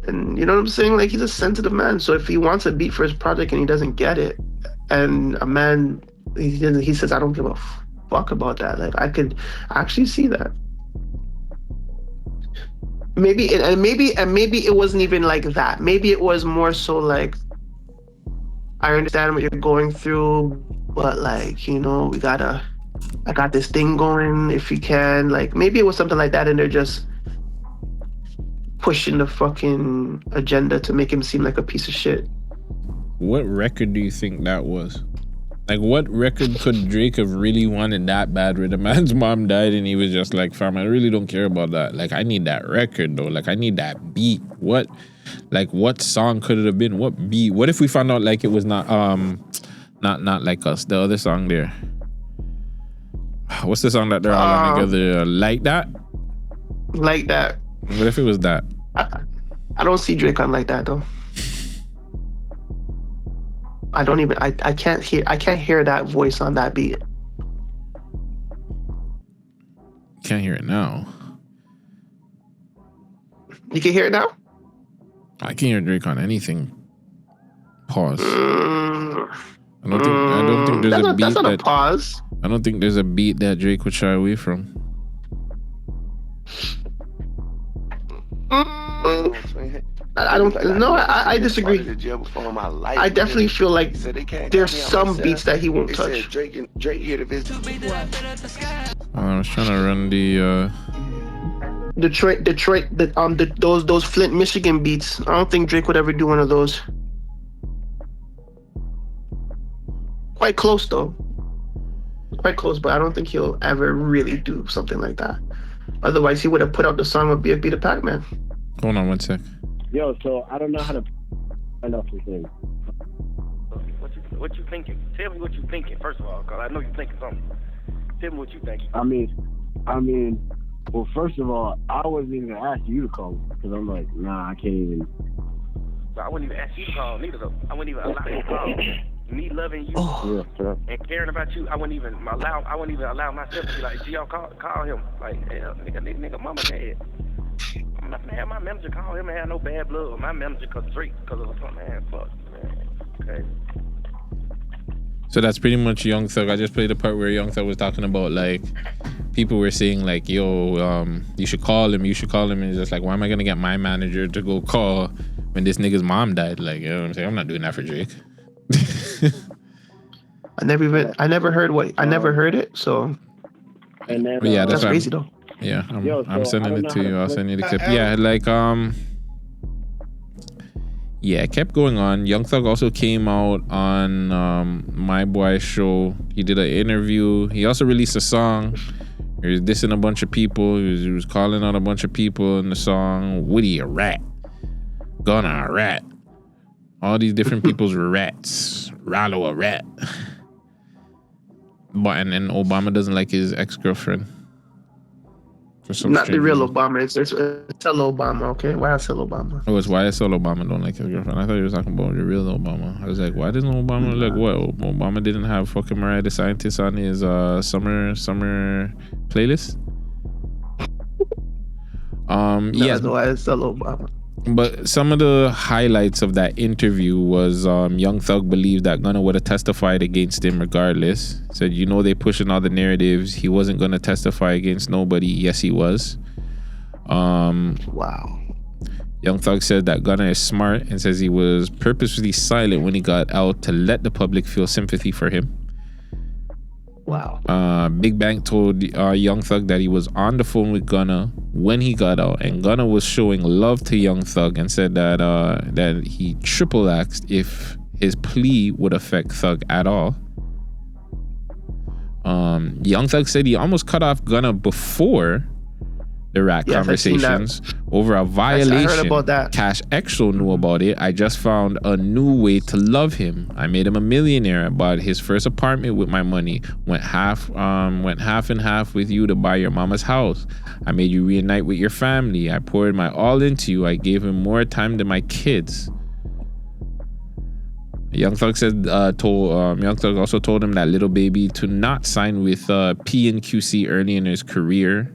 And you know what I'm saying? Like, he's a sensitive man. So if he wants a beat for his project and he doesn't get it, and a man, he says, I don't give a fuck about that. Like, I could actually see that. Maybe it wasn't even like that. Maybe it was more so like, I understand what you're going through, but like, you know, I got this thing going, if you can. Like, maybe it was something like that, and they're just pushing the fucking agenda to make him seem like a piece of shit. What record do you think that was? Like, what record could Drake have really wanted that bad where the man's mom died and he was just like, fam, I really don't care about that. Like, I need that record though. Like, I need that beat. What song could it have been? What beat? What if we found out like it was not Like Us, the other song there? What's the song that they're all on together? Like That? Like That. What if it was that? I don't see Drake on Like That though. I can't hear that voice on that beat. Can't hear it now. You can hear it now? I can't hear Drake on anything. Pause. I don't think there's a beat that's not a pause. I don't think there's a beat that Drake would shy away from. I disagree. I definitely feel like there's some beats that he won't touch. I was trying to run the Detroit, those Flint, Michigan beats. I don't think Drake would ever do one of those. Quite close though. Quite close, but I don't think he'll ever really do something like that. Otherwise, he would have put out the song with BFB the Pac-Man. Hold on one sec. Yo, so I don't know how to find out some things. What you thinking? Tell me what you thinking, first of all, because I know you're thinking something. Tell me what you thinking. I mean, well, first of all, I wasn't even going to ask you to call me, because I'm like, nah, I can't even. So I wouldn't even ask you to call neither, though. I wouldn't even allow you to call. Me loving you and caring about you, I wouldn't even allow myself to be like, y'all call him. Like, hell, nigga, mama dead. I'm not gonna have my manager call him and have no bad blood with my manager because Drake, because of something, man. Fuck, man. Okay. So that's pretty much Young Thug. I just played the part where Young Thug was talking about like people were saying like, yo, you should call him. And it's just like, why am I gonna get my manager to go call when this nigga's mom died? Like, you know what I'm saying? I'm not doing that for Drake. I never heard it, so And then, yeah, that's crazy though. Yeah, Yo, I'm so sending it to you. I'll send you the clip. I Yeah, like yeah, it kept going on. Young Thug also came out on My Boy's show. He did an interview. He also released a song. He was dissing a bunch of people. He was calling out a bunch of people in the song. Woody a rat. Gunna a rat. All these different peoples were rats. Rollo a rat. But and then Obama doesn't like his ex-girlfriend. Not the real Obama. It's Tell Obama, okay? YSL Obama. Oh, it's YSL Obama don't like his girlfriend. I thought you were talking about the real Obama. I was like, why doesn't Obama look what? Obama didn't have fucking Mariah the Scientist on his summer playlist? Yes. That's YSL Obama. But some of the highlights of that interview was Young Thug believed that Gunna would have testified against him regardless. Said, you know, they pushing all the narratives. He wasn't going to testify against nobody. Yes, he was. Wow. Young Thug said that Gunna is smart and says he was purposely silent when he got out to let the public feel sympathy for him. Wow. Big Bang told Young Thug that he was on the phone with Gunna when he got out, and Gunna was showing love to Young Thug and said that that he triple asked if his plea would affect Thug at all. Young Thug said he almost cut off Gunna before the rat conversations over a violation. I heard about that. Cash Exo knew about it. I just found a new way to love him. I made him a millionaire. I bought his first apartment with my money. Went half and half with you to buy your mama's house. I made you reunite with your family. I poured my all into you. I gave him more time than my kids. Young Thug said, Young Thug also told him that Little Baby to not sign with P and QC early in his career.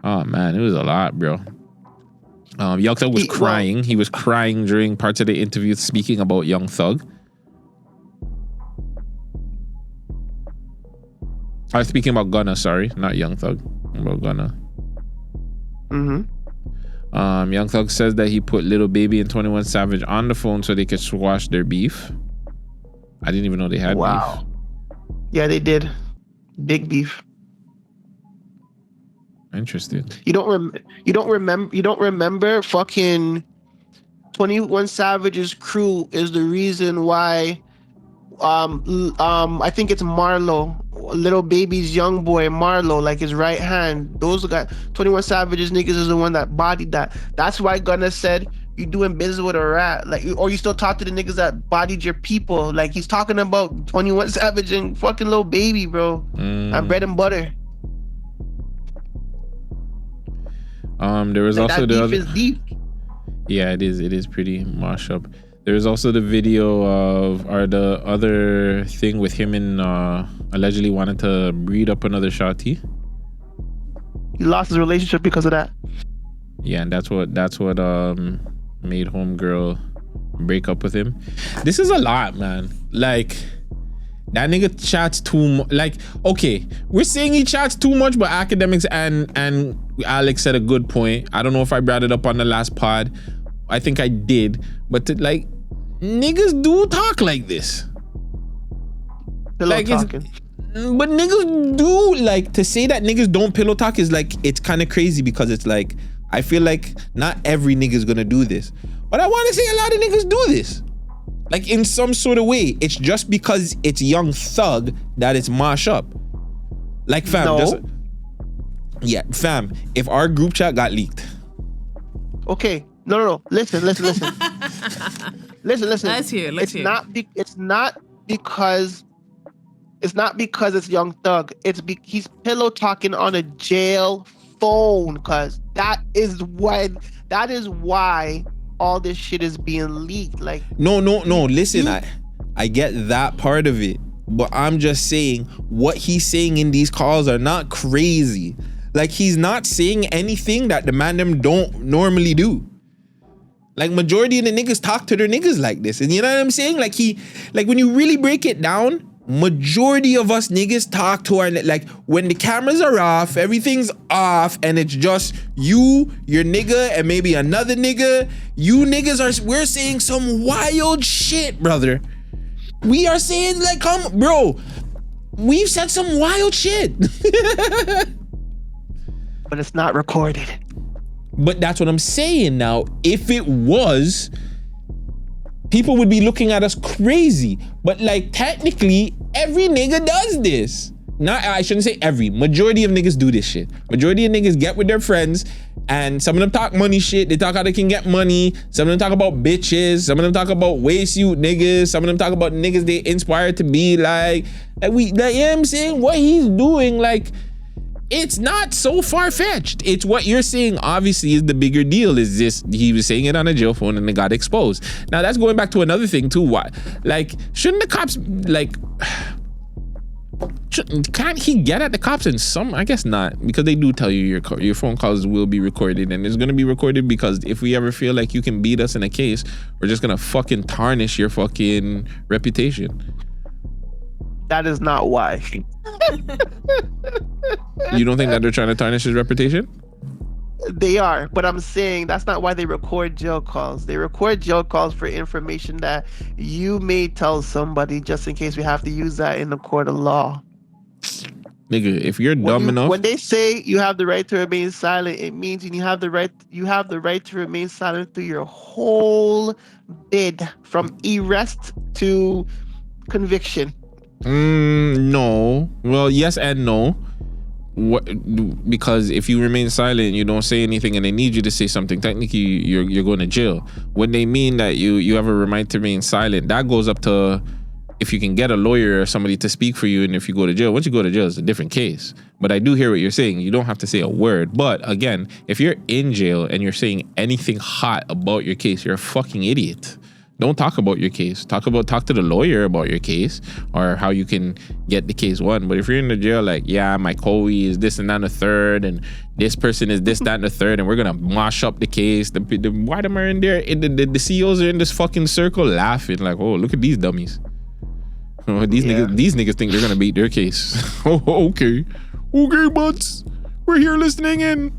Oh man, it was a lot, bro. Young Thug was crying. He was crying during parts of the interview speaking about Young Thug. I was speaking about Gunna, sorry, not Young Thug. About Gunna. Young Thug says that he put Little Baby and 21 Savage on the phone so they could squash their beef. I didn't even know they had beef. Yeah, they did. Big beef. Interesting. You don't remember fucking 21 Savage's crew is the reason why I think it's Marlo, Little Baby's young boy Marlo, like his right hand. Those guys, 21 Savage's niggas is the one that bodied that. That's why Gunna said you doing business with a rat, like, or you still talk to the niggas that bodied your people. Like he's talking about 21 Savage and fucking Little Baby, bro. And bread and butter. There was like also that the beef other. Is deep. Yeah, it is pretty mash up. There was also the video of the other thing with him and allegedly wanted to breed up another shawty. He lost his relationship because of that. Yeah, and that's what made homegirl break up with him. This is a lot, man. Like that nigga chats too much. Like, okay, we're saying he chats too much, but academics and Alex said a good point. I don't know if I brought it up on the last pod. I think I did, but like niggas do talk like this. Pillow talking. But niggas do, like, to say that niggas don't pillow talk is like, it's kind of crazy because it's like, I feel like not every nigga's gonna do this, but I want to say a lot of niggas do this. Like in some sort of way. It's just because it's Young Thug that it's mash up. Like fam, no. Fam, if our group chat got leaked. Okay. No. Listen. Listen. Let's hear. It's not because it's Young Thug. He's pillow talking on a jail phone, cause that is why all this shit is being leaked. Like no. Listen, I get that part of it, but I'm just saying what he's saying in these calls are not crazy. Like he's not saying anything that the Man Dem don't normally do. Like majority of the niggas talk to their niggas like this, and you know what I'm saying? Like when you really break it down, majority of us niggas talk to our, like when the cameras are off, everything's off, and it's just you, your nigga, and maybe another nigga. You niggas we're saying some wild shit, brother. We are saying like, bro, we've said some wild shit. But it's not recorded. But that's what I'm saying now. If it was, people would be looking at us crazy. But like technically, every nigga does this. I shouldn't say every. Majority of niggas do this shit. Majority of niggas get with their friends, and some of them talk money shit. They talk how they can get money. Some of them talk about bitches. Some of them talk about waistsuit niggas. Some of them talk about niggas they inspired to be like you know what I'm saying? What he's doing, like, it's not so far-fetched. It's what you're saying obviously is the bigger deal. Is this he was saying it on a jail phone and it got exposed. Now that's going back to another thing too. Why, like, shouldn't the cops, like, can't he get at the cops in some? I guess not, because they do tell you your phone calls will be recorded, and it's gonna be recorded because if we ever feel like you can beat us in a case, we're just gonna fucking tarnish your fucking reputation. That is not why. You don't think that they're trying to tarnish his reputation? They are, but I'm saying that's not why they record jail calls. They record jail calls for information that you may tell somebody just in case we have to use that in the court of law. Nigga, if you're dumb enough. When they say you have the right to remain silent, it means you have the right to remain silent through your whole bid from arrest to conviction. No. Well, yes and no. Because if you remain silent, you don't say anything, and they need you to say something, technically you're going to jail. When they mean that you have a right to remain silent, that goes up to if you can get a lawyer or somebody to speak for you, and if you go to jail. Once you go to jail, it's a different case. But I do hear what you're saying. You don't have to say a word. But again, if you're in jail and you're saying anything hot about your case, you're a fucking idiot. Don't talk about your case. Talk to the lawyer about your case or how you can get the case won. But if you're in the jail, like, yeah, my COE is this and that and the third, and this person is this, that, and the third, and we're gonna mash up the case. Why them are in there? The CEOs are in this fucking circle laughing like, oh, look at these dummies. Oh, these niggas think they're gonna beat their case. Oh, okay, butts, we're here listening in.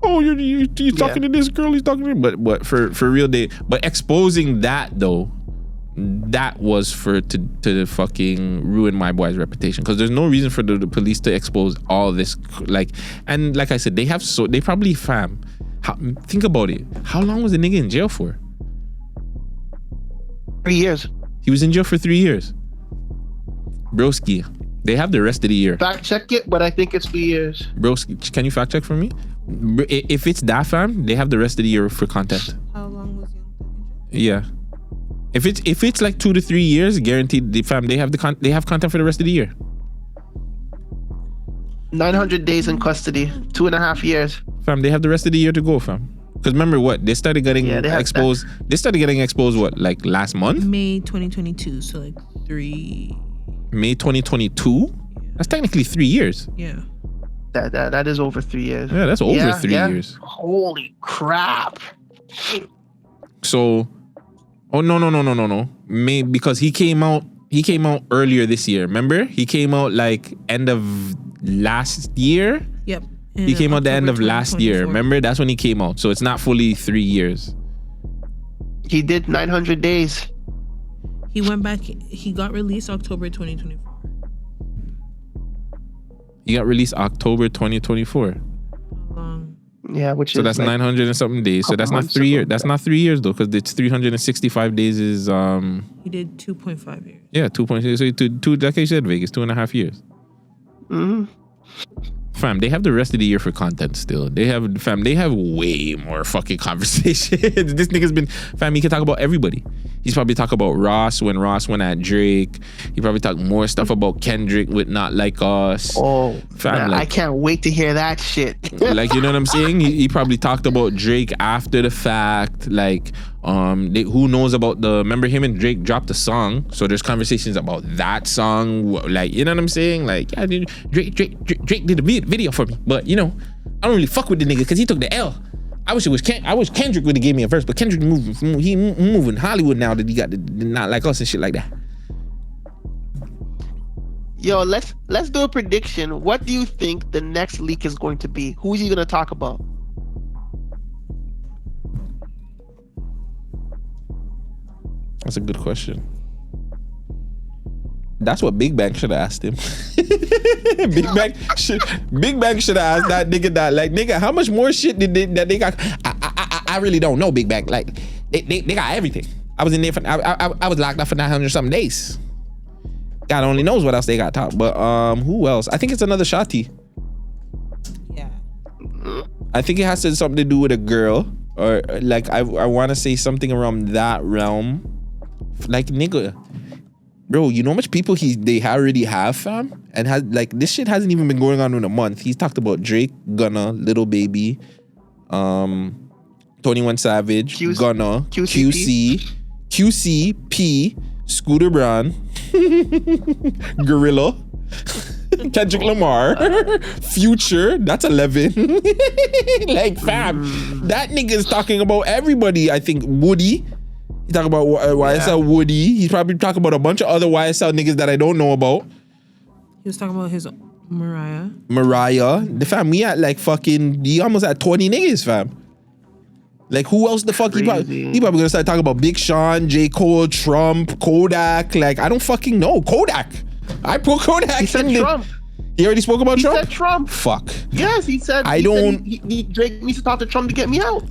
Oh, you're talking to this girl, he's talking to me. But for real, but exposing that though, that was to fucking ruin my boy's reputation, because there's no reason for the police to expose all this, and like I said, they probably think about it. How long was the nigga in jail for? 3 years. He was in jail for 3 years. Broski, they have the rest of the year. Fact check it, but I think it's 3 years. Broski, can you fact check for me? If it's that, fam, they have the rest of the year for content. How long was Young Thug in jail? Yeah. If it's like 2 to 3 years, guaranteed, they have content for the rest of the year. 900 days in custody, 2.5 years. Fam, they have the rest of the year to go, fam. Because remember what? They started getting exposed. They started getting exposed what? Like last month? May 2022. So like May 2022? Yeah. That's technically 3 years. Yeah. That is over 3 years. Yeah, that's over 3 years. Holy crap. So, no. Because he came out earlier this year. Remember? He came out like end of last year. Yep. He came out the end of last year. Remember? That's when he came out. So it's not fully 3 years. He did 900 days. He went back. He got released October 2024. He got released October 2024. Yeah, which so that's like 900 and something days. So that's not 3 years. That's not 3 years though, because it's 365 days is He did 2.5 years. Yeah, 2.6. So two, like I said, Vegas, 2.5 years. Mm-hmm. Fam, they have the rest of the year for content still. They have way more fucking conversations. This nigga's been, he can talk about everybody. He's probably talk about Ross when Ross went at Drake. He probably talk more stuff about Kendrick with Not Like Us. Oh, fam, man, I can't wait to hear that shit. Like, you know what I'm saying? He probably talked about Drake after the fact. Like, who knows about remember him and Drake dropped a song, so there's conversations about that song. Like, you know what I'm saying? Like, yeah, Drake did a video for me, but you know, I don't really fuck with the nigga because he took the L. I wish Kendrick would have gave me a verse, but Kendrick moving Hollywood now that he got the Not Like Us and shit like that. Yo, let's do a prediction. What do you think the next leak is going to be? Who's he gonna talk about? That's a good question. That's what Big Bang should have asked him. Big Bang should have asked that nigga that, like, nigga, how much more shit did they got? I really don't know, Big Bang. Like, they got everything. I was in there for, I was locked up for 900 something days. God only knows what else they got top. But who else? I think it's another Shotty. Yeah. I think it has something to do with a girl, or like I want to say something around that realm. Like, nigga, bro, you know how much people they already have, fam? And has, like, this shit hasn't even been going on in a month. He's talked about Drake, Gunna, Lil Baby, 21 Savage, QC, Gunna, QC, P, Scooter Braun, Gorilla, Kendrick Lamar, Future, that's 11. Like, fam, that nigga's talking about everybody. I think Woody. He talk about YSL Woody. He's probably talking about a bunch of other YSL niggas that I don't know about. He was talking about his Mariah. The fam, we at like fucking, he almost at 20 niggas, fam. Like, who else the fuck? He probably gonna start talking about Big Sean, J. Cole, Trump, Kodak. Like, I don't fucking know. Kodak. I put Kodak. He said Trump. He already spoke about Trump? He said Trump. Fuck. Yes, he said. Drake needs to talk to Trump to get me out.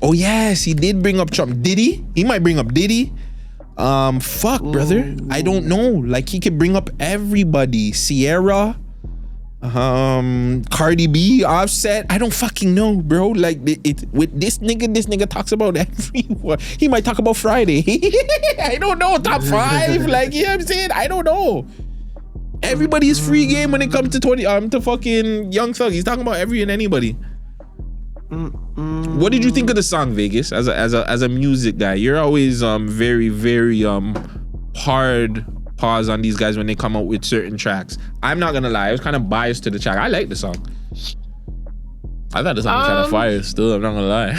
Oh, yes, he did bring up Trump. Did he? He might bring up Diddy. Fuck, brother. I don't know. Like, he could bring up everybody. Sierra. Cardi B, Offset. I don't fucking know, bro. Like, with this nigga talks about everyone. He might talk about Friday. I don't know. Top 5. Like, you know what I'm saying? I don't know. Everybody is free game when it comes to to fucking Young Thug. He's talking about every and anybody. What did you think of the song, Vagez? As a music guy, you're always very, very hard pause on these guys when they come out with certain tracks. I'm not gonna lie, I was kind of biased to the track. I like the song. I thought the song was kind of fire still, I'm not gonna lie.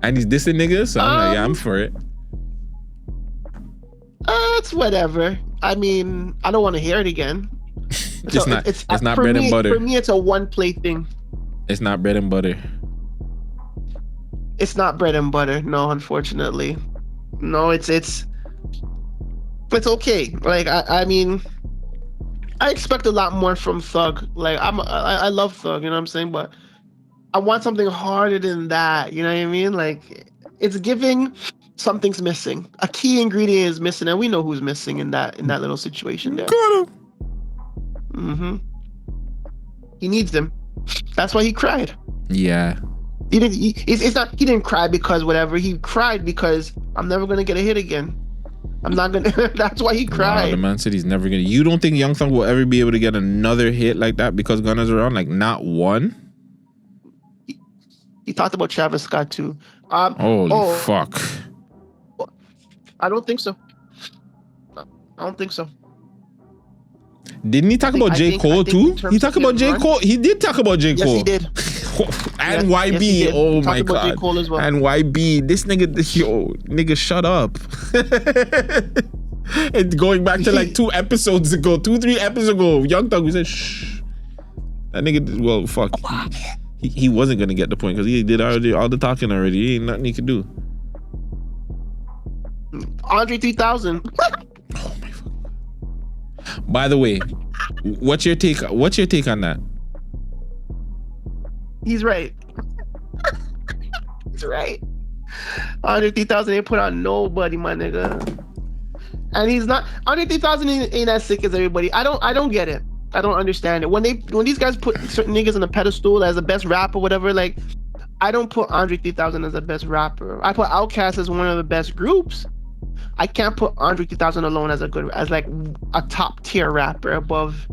And he's dissing niggas, so I'm like, yeah, I'm for it. It's whatever. I mean, I don't want to hear it again. It's not bread and butter. For me, it's a one-play thing. It's not bread and butter. It's not bread and butter. No, unfortunately. No, it's okay. Like, I mean, I expect a lot more from Thug. Like, I love Thug, you know what I'm saying? But I want something harder than that, you know what I mean? Like, it's giving something's missing. A key ingredient is missing, and we know who's missing in that little situation there. He needs them. That's why he cried. Yeah. He didn't cry because whatever. He cried because I'm never gonna get a hit again. I'm not gonna. That's why he cried. Wow, the man said he's never gonna. You don't think Young Thug will ever be able to get another hit like that because Gunna's around? Like, not one? He talked about Travis Scott too. Holy fuck. I don't think so. I don't think so. Didn't he talk about J. Cole too? He talked about J. Cole. He did talk about J. Cole. Yes, he did. And YB. Yes, oh my about god. J. Cole as well. And YB. This nigga, shut up. It's going back to like 3 episodes ago. Young Thug, we said shh. That nigga, well, fuck. He wasn't gonna get the point because he did already all the talking already. Ain't nothing he could do. Andre 3000. Oh my fuck. By the way, what's your take on that? He's right. He's right. Andre 3000 ain't put on nobody, my nigga. And he's not. Andre 3000 ain't as sick as everybody. I don't get it. I don't understand it. When these guys put certain niggas on a pedestal as the best rapper, whatever, like, I don't put Andre 3000 as the best rapper. I put Outkast as one of the best groups. I can't put Andre 3000 alone as like a top tier rapper above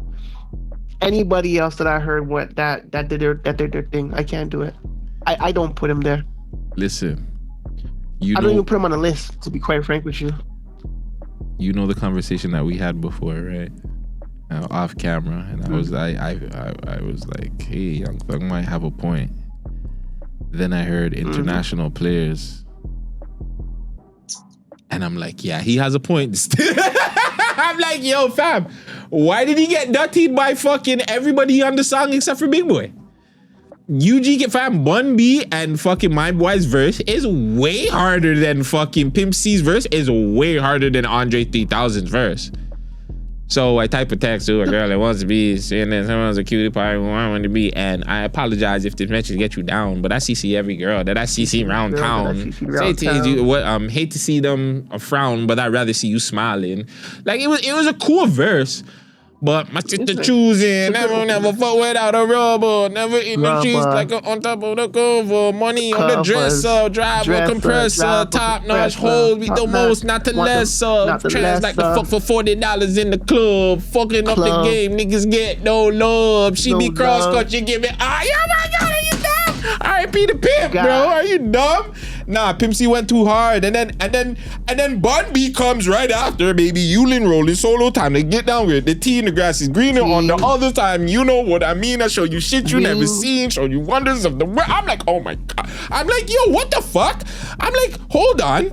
anybody else that I heard that did their thing. I can't do it. I don't put him there. Listen, I don't even put him on a list, to be quite frank with you. You know the conversation that we had before, right? Off camera, and I was like, hey, Young Thug might have a point. Then I heard international players. And I'm like, yeah, he has a point. I'm like, yo, fam, why did he get dirtied by fucking everybody on the song except for Big Boy? UG, fam, Bun B and fucking My Boy's verse is way harder than fucking Pimp C's verse is way harder than Andre 3000's verse. So I type a text to a girl that wants to be, saying that someone's a cutie pie who I want to be, and I apologize if this message get you down, but I CC every girl that I CC around town. Hate to see them frown, but I'd rather see you smiling. Like, it was a cool verse. But my sister choosing, never fuck without a rubber, never in the cheese like on top of the cover, money on the dresser, driver, compressor, top notch, hold me the most, not the lesser, trans like the fuck for $40 in the club, fucking up the game, niggas get no love, she be cross-cut, you give it, oh my god, are you dumb? R.I.P. the pimp, bro, are you dumb? Nah, Pimp C went too hard, and then Bun B comes right after, baby. Yulin rolling solo time. They get down with the tea in the grass is greener on the other time. You know what I mean? I show you shit you never seen. Show you wonders of the world. I'm like, oh my god. I'm like, yo, what the fuck? I'm like, hold on.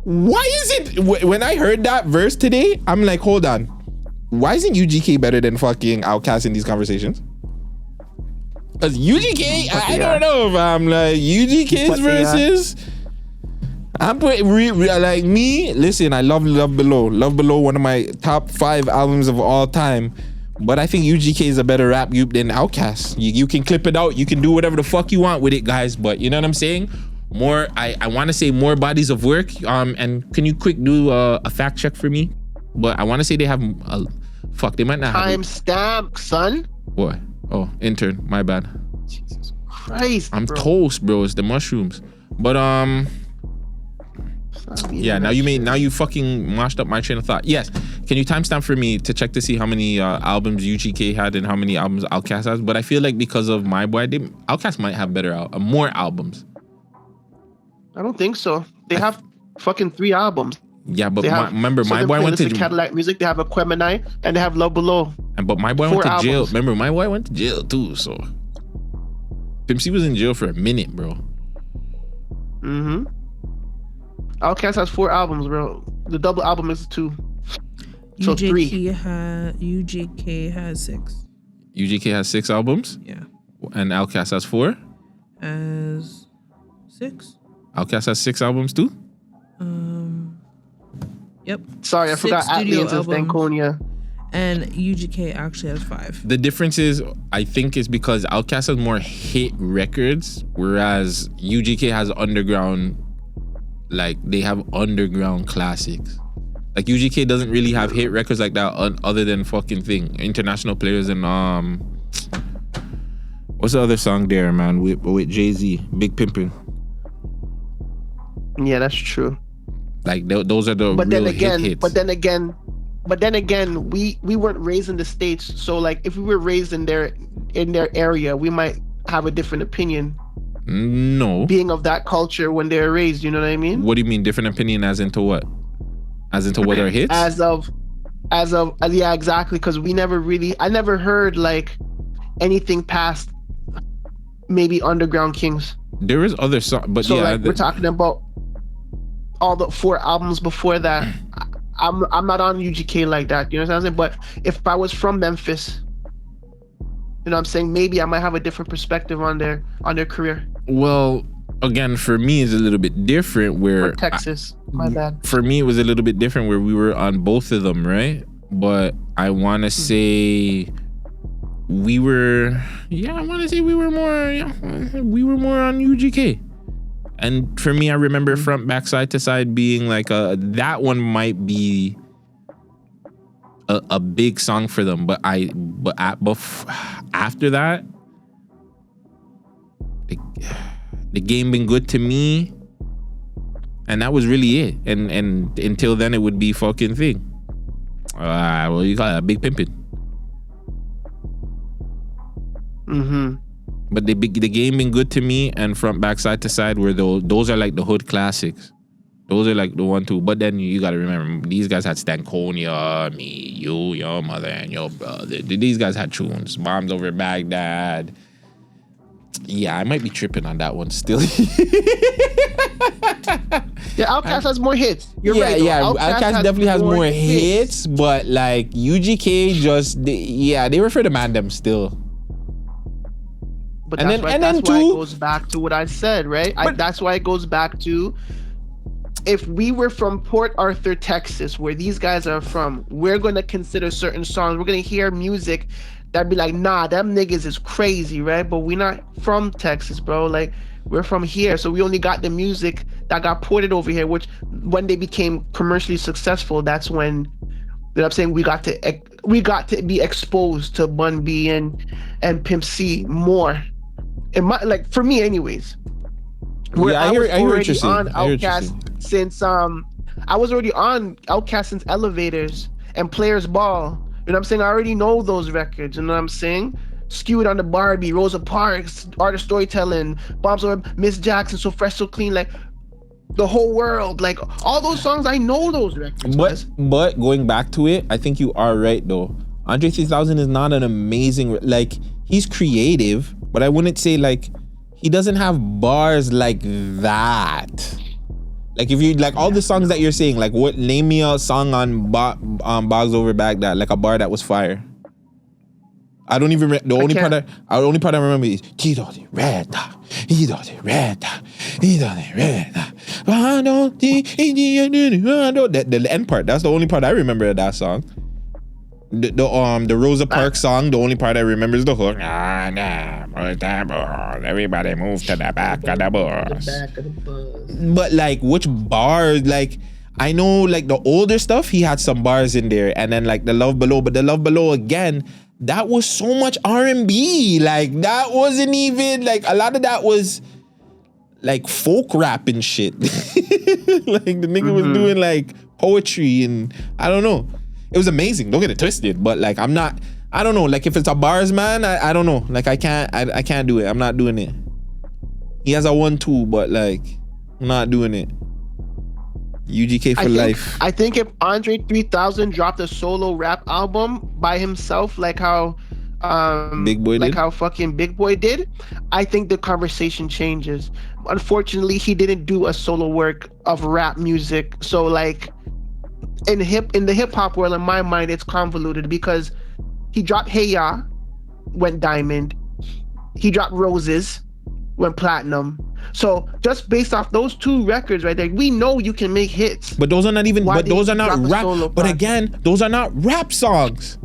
Why is it when I heard that verse today? I'm like, hold on. Why isn't UGK better than fucking Outkast in these conversations? Because UGK, I don't know if I'm like UGK's verses. I'm like me. Listen, I love Love Below. Love Below, one of my top 5 albums of all time. But I think UGK is a better rap group than Outkast. You can clip it out. You can do whatever the fuck you want with it, guys. But you know what I'm saying? More. I want to say more bodies of work. And can you quick do a fact check for me? But I want to say they have fuck. They might not have timestamp, son. What? Oh, intern. My bad. Jesus Christ. I'm toast, bro. It's the mushrooms. But yeah. Now you fucking mashed up my train of thought. Yes. Can you timestamp for me to check to see how many albums UGK had and how many albums Outkast has? But I feel like because of My Boy, Outkast might have more albums. I don't think so. They have fucking 3 albums. Yeah, but remember, My Boy went to Cadillac Music. They have Aquemini and they have Love Below. But My Boy went to jail. Remember, My Boy went to jail too. So Pimp C was in jail for a minute, bro. Mm-hmm. Outkast has 4 albums, bro. The double album is 2. So 3. UGK has 6. UGK has 6 albums? Yeah. And Outkast has 4? As 6. Outkast has 6 albums too? Yep. Sorry, I forgot Atlians and Stankonia. And UGK actually has 5. The difference is, I think, is because Outkast has more hit records, whereas UGK has underground, like they have underground classics. Like UGK doesn't really have hit records like that other than fucking thing. International Players and what's the other song there, man? With Jay-Z, Big Pimpin'. Yeah, that's true. Like those are the real hits. But then again, we weren't raised in the States, so like if we were raised in their area, we might have a different opinion. No. Being of that culture when they're raised, you know what I mean? What do you mean different opinion as into what? As into what are hits? As of yeah, exactly, because I never heard like anything past maybe Underground Kings. There is other songs, but so yeah, like we're talking about all the 4 albums before that. I'm not on UGK like that, you know what I'm saying? But if I was from Memphis, you know what I'm saying, maybe I might have a different perspective on their career. Well, again, for me it's a little bit different where or Texas. My bad. For me it was a little bit different where we were on both of them, right? But I want to say we were more on UGK. And for me, I remember Front, Back, Side to Side being like that one might be a big song for them. But after that, the game been good to me, and that was really it. And until then, it would be fucking thing. What do you call it? Big Pimpin'. Mm-hmm. But the game been good to me, and Front, Back, Side to Side were those are like the hood classics. Those are like the 1-2. But then you gotta remember, these guys had Stankonia, me, you, your mother, and your brother. These guys had tunes. Bombs Over Baghdad. Yeah, I might be tripping on that one still. Yeah, Outkast has more hits. You're right. Yeah, Outkast definitely has more hits, but like UGK they refer to Man Dem still. But that's why it goes back to what I said, right? That's why it goes back to, if we were from Port Arthur, Texas, where these guys are from, we're going to consider certain songs. We're going to hear music that'd be like, nah, them niggas is crazy, right? But we're not from Texas, bro. Like, we're from here. So we only got the music that got ported over here, which when they became commercially successful, that's when, you know what I'm saying, we got to be exposed to Bun B and Pimp C more. For me anyways. I hear what you're saying. On Outkast since I was already on Outkast since Elevators and Players Ball. You know what I'm saying? I already know those records. You know what I'm saying? Skewed on the Barbie, Rosa Parks, Art of Storytelling, Bombs Over Miss Jackson, So Fresh So Clean, like The Whole World, like all those songs. I know those records. But going back to it, I think you are right though. Andre 3000 is not an amazing, like, he's creative, but I wouldn't say like he doesn't have bars like that. Like if you like all the songs that you're saying, like what? Name me a song on Bogs Over Baghdad, like a bar that was fire. I don't even. The only part I remember is he don't red, he don't red, he don't red. I don't think the end part. That's the only part I remember of that song. The Rosa Parks song. The only part I remember is the hook. Everybody move to the back of the bus. But like which bars? Like I know like the older stuff. He had some bars in there, and then like the Love Below. But the Love Below again. That was so much R&B. Like that wasn't even like a lot of that was like folk rap and shit. Like the nigga was doing like poetry and I don't know. It was amazing. Don't get it twisted. But like I don't know. Like if it's a bars man, I don't know. Like I can't do it. I'm not doing it. He has a 1-2, but like I'm not doing it. UGK for life. I think if Andre 3000 dropped a solo rap album by himself, like how Big Boy like did? how fucking Big Boy did, I think the conversation changes. Unfortunately, he didn't do a solo work of rap music, so like in the hip hop world, in my mind, it's convoluted because he dropped Hey Ya, went diamond. He dropped Roses, went platinum. So just based off those 2 records right there, we know you can make hits. But those are not even. But those are not rap. But again, those are not rap songs.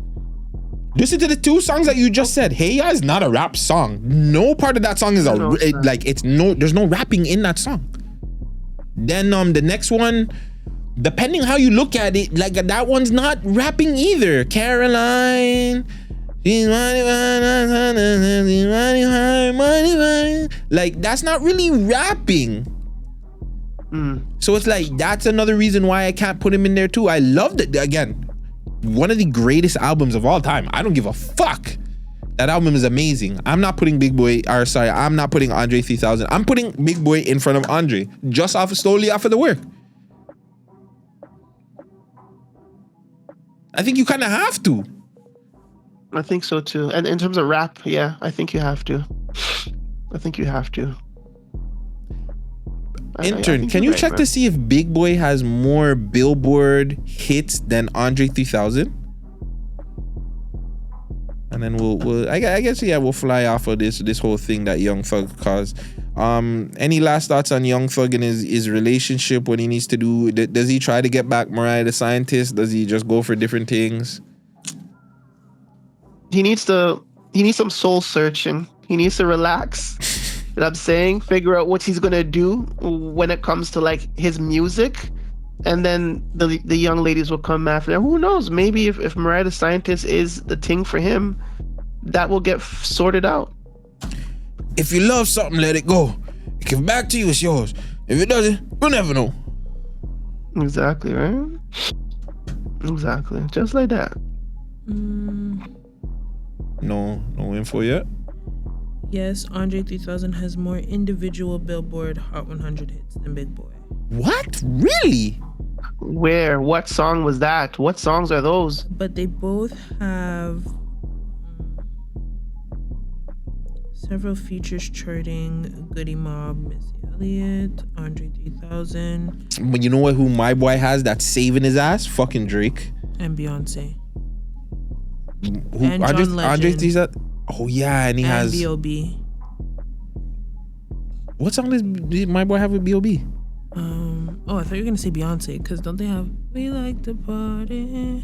Listen to the 2 songs that you just said. Hey Ya is not a rap song. No part of that song is there's no rapping in that song. Then the next one, depending how you look at it, like that one's not rapping either. Caroline. Like that's not really rapping. So it's like that's another reason why I can't put him in there too. I loved it. Again, one of the greatest albums of all time. I don't give a fuck. That album is amazing. I'm not putting I'm not putting Andre 3000. I'm putting Big Boy in front of Andre just slowly off of the work. I think you kind of have to. I think so too. And in terms of rap, yeah, I think you have to. Intern, can you check to see if Big Boy has more Billboard hits than Andre 3000? And then we'll I guess we'll fly off of this whole thing that Young Thug caused. Any last thoughts on Young Thug and his relationship? What he needs to do? Does he try to get back Mariah the Scientist? Does he just go for different things? He needs some soul searching. He needs to relax. You know what I'm saying? Figure out what he's gonna do when it comes to like his music, and then the young ladies will come after him. Who knows? Maybe if Mariah the Scientist is the thing for him, that will get sorted out. If you love something, let it go. It give back to you, it's yours. If it doesn't, we'll never know. Exactly, right? Exactly. Just like that. No info yet? Yes, Andre 3000 has more individual Billboard Hot 100 hits than Big Boy. What? Really? Where? What song was that? What songs are those? But they both have several features charting: Goody Mob, Missy Elliott, Andre 3000. But you know what? Who my boy has that's saving his ass? Fucking Drake And Beyonce. Who? And John Legend. Oh yeah, and he has B.O.B. What song does my boy have with B.O.B.? Oh, I thought you were gonna say Beyonce, because don't they have "We Like to Party"?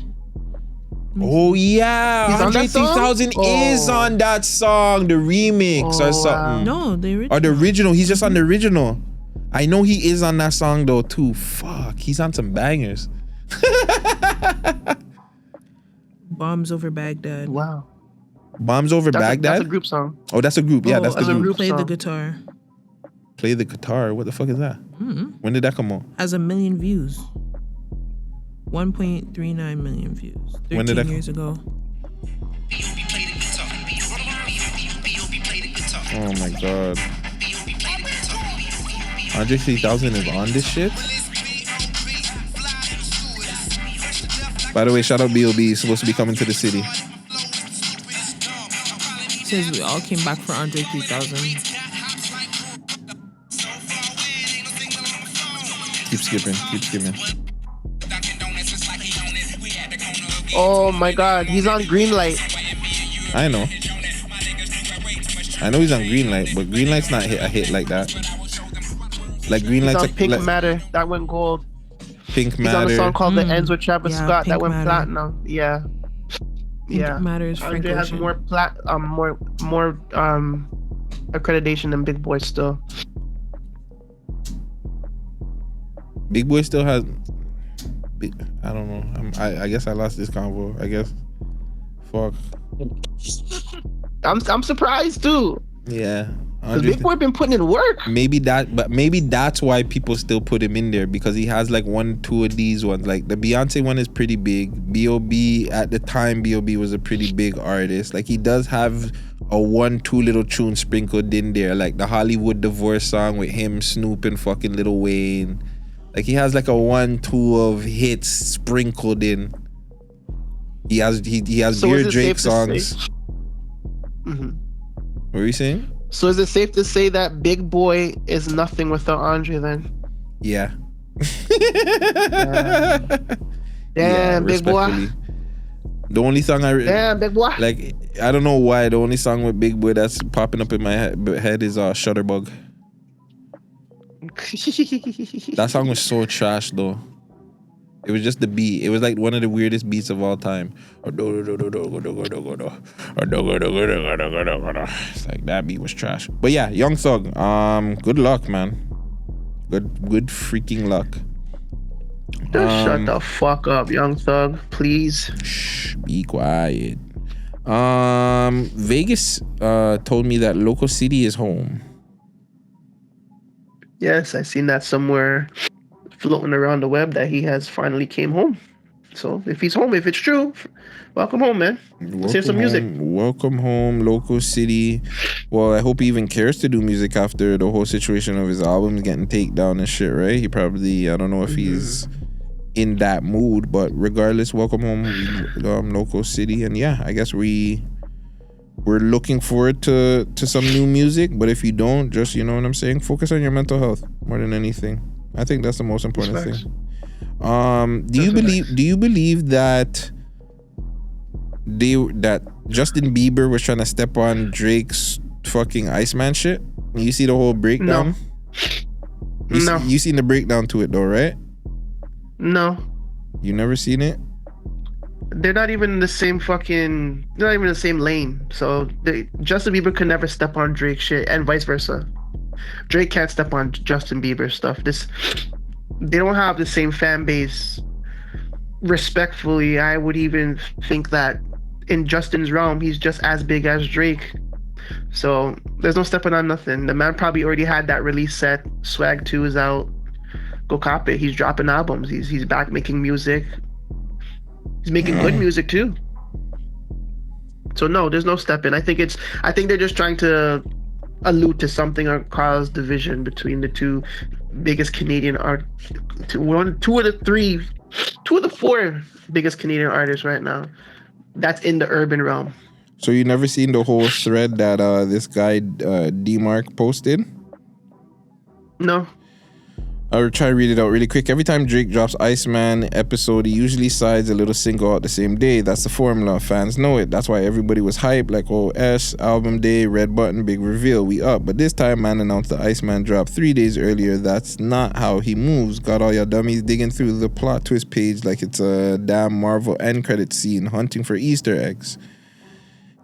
Oh yeah, Andre 3000 is on that song, the remix or something. No, the original. Or the original. He's just on the original. I know he is on that song though too. Fuck, he's on some bangers. Bombs Over Baghdad. Wow. Bombs Over Baghdad? That's a group song. Oh, that's a group. Yeah, that's the group. Play the Guitar. Play the Guitar. What the fuck is that? When did that come on? Has 1 million views. 1.39 million views. 13 years ago. Oh my god. Andre 3000 is on this shit? By the way, shout out B.O.B. He's supposed to be coming to the city. Says we all came back for Andre 3000. Keep skipping. Keep skipping. Oh my God, he's on green light. I know he's on green light, but green light's not a hit like that. Like green He's light's on Pink Matter. That went gold. Pink He's Matter. on a song called The Ends with Travis Scott. Pink That went Matter. platinum. Yeah. Pink Yeah. Matter is Frank Andre has Ocean. more accreditation than Big Boy still. Big Boy still has. I don't know. I guess I lost this convo. I guess. Fuck. I'm surprised too. Yeah. Cause Big Boy been putting in work. Maybe that's why people still put him in there, because he has like 1-2 of these ones. Like the Beyonce one is pretty big. B.O.B. at the time, B.O.B. was a pretty big artist. Like he does have a 1-2 little tune sprinkled in there, like the Hollywood Divorce song with him, Snoop, and fucking Lil Wayne. Like he has like a 1-2 of hits sprinkled in. He has So Dear is it Drake safe to songs. say- Mhm. What were you saying? So is it safe to say that Big Boy is nothing without Andre then? Yeah. Damn, Big Boy. respectfully. The only song Damn, Big Boy. like, I don't know why, the only song with Big Boy that's popping up in my head is Shutterbug. That song was so trash though. It was just the beat. It was like one of the weirdest beats of all time. It's like that beat was trash. But yeah, Young Thug. Good luck, man. Good freaking luck. Just shut the fuck up, Young Thug, please. Shh, be quiet. Vagez told me that LocoCity is home. Yes, I seen that somewhere floating around the web that he has finally came home. So if he's home, if it's true, welcome home, man. Let's hear some music. Welcome home, LocoCity. Well, I hope he even cares to do music after the whole situation of his albums getting taken down and shit, right? He probably, I don't know if he's in that mood, but regardless, welcome home, LocoCity. And yeah, I guess we're looking forward to some new music, but if you don't, just, you know what I'm saying, focus on your mental health more than anything. I think that's the most important thing. Do you believe that Justin Bieber was trying to step on Drake's fucking Iceman shit? You see the whole breakdown? No. You seen the breakdown to it though, right? No. You never seen it? They're not even in the same fucking. They're not even in the same lane. So Justin Bieber could never step on Drake shit, and vice versa. Drake can't step on Justin Bieber stuff. They don't have the same fan base. Respectfully, I would even think that in Justin's realm, he's just as big as Drake. So there's no stepping on nothing. The man probably already had that release set. Swag 2 is out. Go cop it. He's dropping albums. He's back making music. He's making good music too. So no, there's no stepping. I think they're just trying to allude to something or cause division between the two biggest Canadian two of the 4 biggest Canadian artists right now. That's in the urban realm. So you never seen the whole thread that this guy D-Mark posted? No. I'll try to read it out really quick. Every time Drake drops Iceman episode, he usually sides a little single out the same day. That's the formula. Fans know it. That's why everybody was hyped. Like, oh, album day, red button, big reveal, we up. But this time, man announced the Iceman drop 3 days earlier. That's not how he moves. Got all your dummies digging through the plot twist page like it's a damn Marvel end credit scene, hunting for Easter eggs.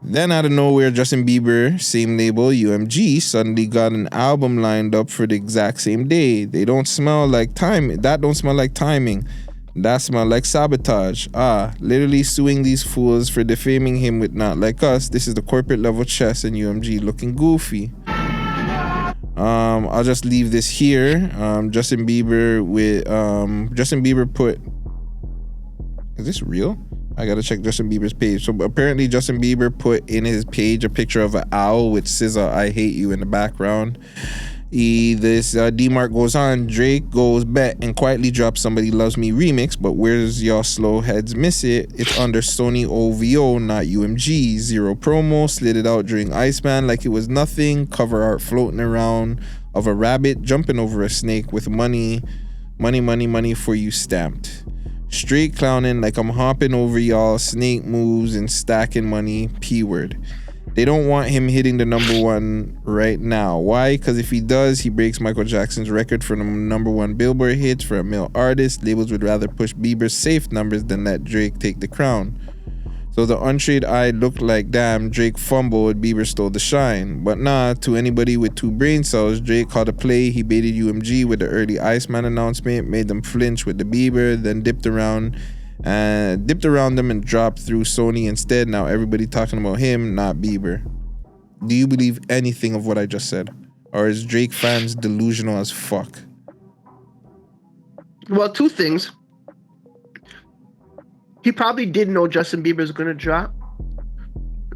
Then out of nowhere, Justin Bieber, same label, UMG, suddenly got an album lined up for the exact same day. They don't smell like timing. That don't smell like timing. That smell like sabotage. Literally suing these fools for defaming him with Not Like Us. This is the corporate level chess and UMG looking goofy. I'll just leave this here. Justin Bieber put. Is this real? I gotta check Justin Bieber's page. So apparently Justin Bieber put in his page a picture of an owl with SZA, I Hate You in the background. D-Mark goes on, Drake goes bet and quietly drops Somebody Loves Me remix, but where's y'all slow heads miss it? It's under Sony OVO, not UMG. 0 promo, slid it out during Iceman like it was nothing. Cover art floating around of a rabbit jumping over a snake with money Money, money, money for you stamped. Straight clowning like I'm hopping over y'all, snake moves and stacking money, P-word. They don't want him hitting the number one right now. Why? Because if he does, he breaks Michael Jackson's record for the number one Billboard hits for a male artist. Labels would rather push Bieber's safe numbers than let Drake take the crown. So the untrained eye looked like, damn, Drake fumbled, Bieber stole the shine. But nah, to anybody with 2 brain cells, Drake called a play. He baited UMG with the early Iceman announcement, made them flinch with the Bieber, then dipped around them and dropped through Sony instead. Now everybody talking about him, not Bieber. Do you believe anything of what I just said? Or is Drake fans delusional as fuck? Well, 2 things. He probably did know Justin Bieber's gonna drop.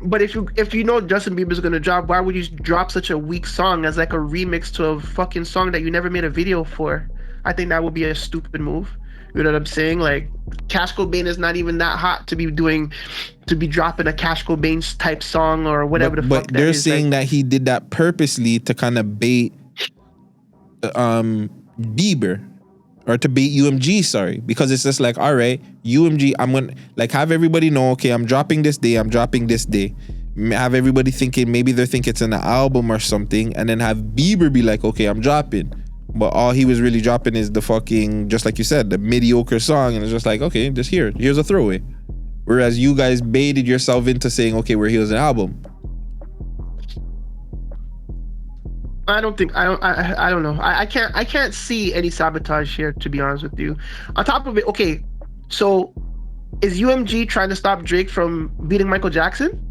But if you know Justin Bieber's gonna drop, why would you drop such a weak song as like a remix to a fucking song that you never made a video for? I think that would be a stupid move. You know what I'm saying? Like, Cash Cobain is not even that hot to be dropping a Cash Cobain type song or whatever the fuck that is. But they're saying that he did that purposely to kind of bait Bieber. Or to bait UMG, sorry. Because it's just like, all right, UMG, I'm going to, like, have everybody know, okay, I'm dropping this day. Have everybody thinking, maybe they think it's an album or something. And then have Bieber be like, okay, I'm dropping. But all he was really dropping is the fucking, just like you said, the mediocre song. And it's just like, okay, just here's a throwaway. Whereas you guys baited yourself into saying, okay, here's an album. I don't know. I can't see any sabotage here, to be honest with you. On top of it, okay, so is UMG trying to stop Drake from beating Michael Jackson?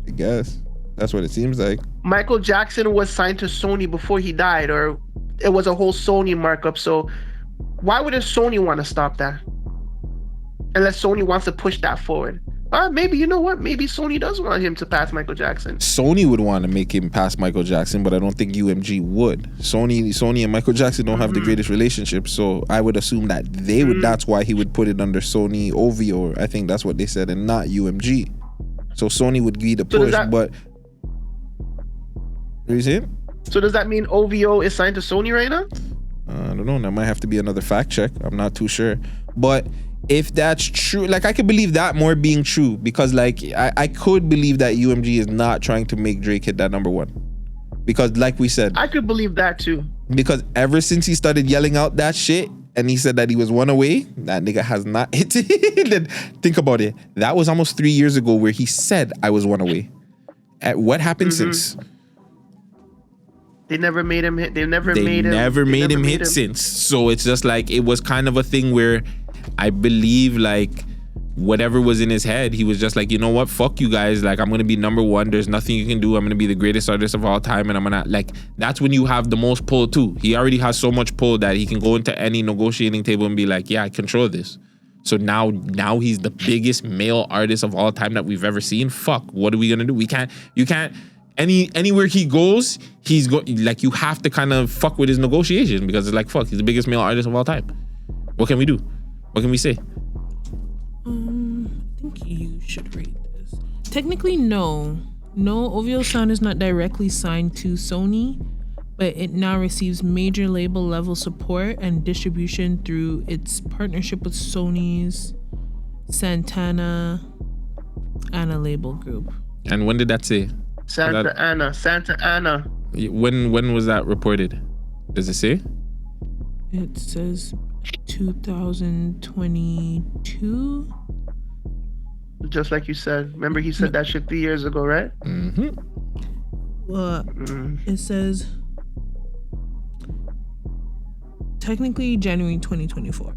I guess. That's what it seems like. Michael Jackson was signed to Sony before he died, or it was a whole Sony markup. So why would Sony want to stop that? Unless Sony wants to push that forward. Maybe, you know what? Maybe Sony does want him to pass Michael Jackson. Sony would want to make him pass Michael Jackson, but I don't think UMG would. Sony and Michael Jackson don't have the greatest relationship, so I would assume that they would. That's why he would put it under Sony OVO. I think that's what they said, and not UMG. So Sony would be the push, but what are you saying? So does that mean OVO is signed to Sony right now? I don't know. That might have to be another fact check. I'm not too sure, but if that's true, like, I could believe that more being true, because like I could believe that UMG is not trying to make Drake hit that number one, because like we said, I could believe that too, because ever since he started yelling out that shit and he said that he was 1 away, that nigga has not hit it. Think about it, that was almost 3 years ago where he said I was 1 away. What happened since? They never made him hit. They never made him hit since. So it's just like, it was kind of a thing where I believe, like, whatever was in his head, he was just like, you know what, fuck you guys, like, I'm gonna be number one, there's nothing you can do, I'm gonna be the greatest artist of all time, and I'm gonna, like, that's when you have the most pull too. He already has so much pull that he can go into any negotiating table and be like, yeah, I control this. So now he's the biggest male artist of all time that we've ever seen. Fuck, what are we gonna do? You can't anywhere he goes, like, you have to kind of fuck with his negotiation, because it's like, fuck, he's the biggest male artist of all time. What can we do? What can we say? I think you should rate this. Technically, no, OVO Sound is not directly signed to Sony, but it now receives major label level support and distribution through its partnership with Sony's Santana Ana label group. And when did that say? Santa Ana. When was that reported? Does it say? It says 2022. Just like you said. Remember, he said that shit 3 years ago, right? Mm-hmm. Well, it says technically January 2024.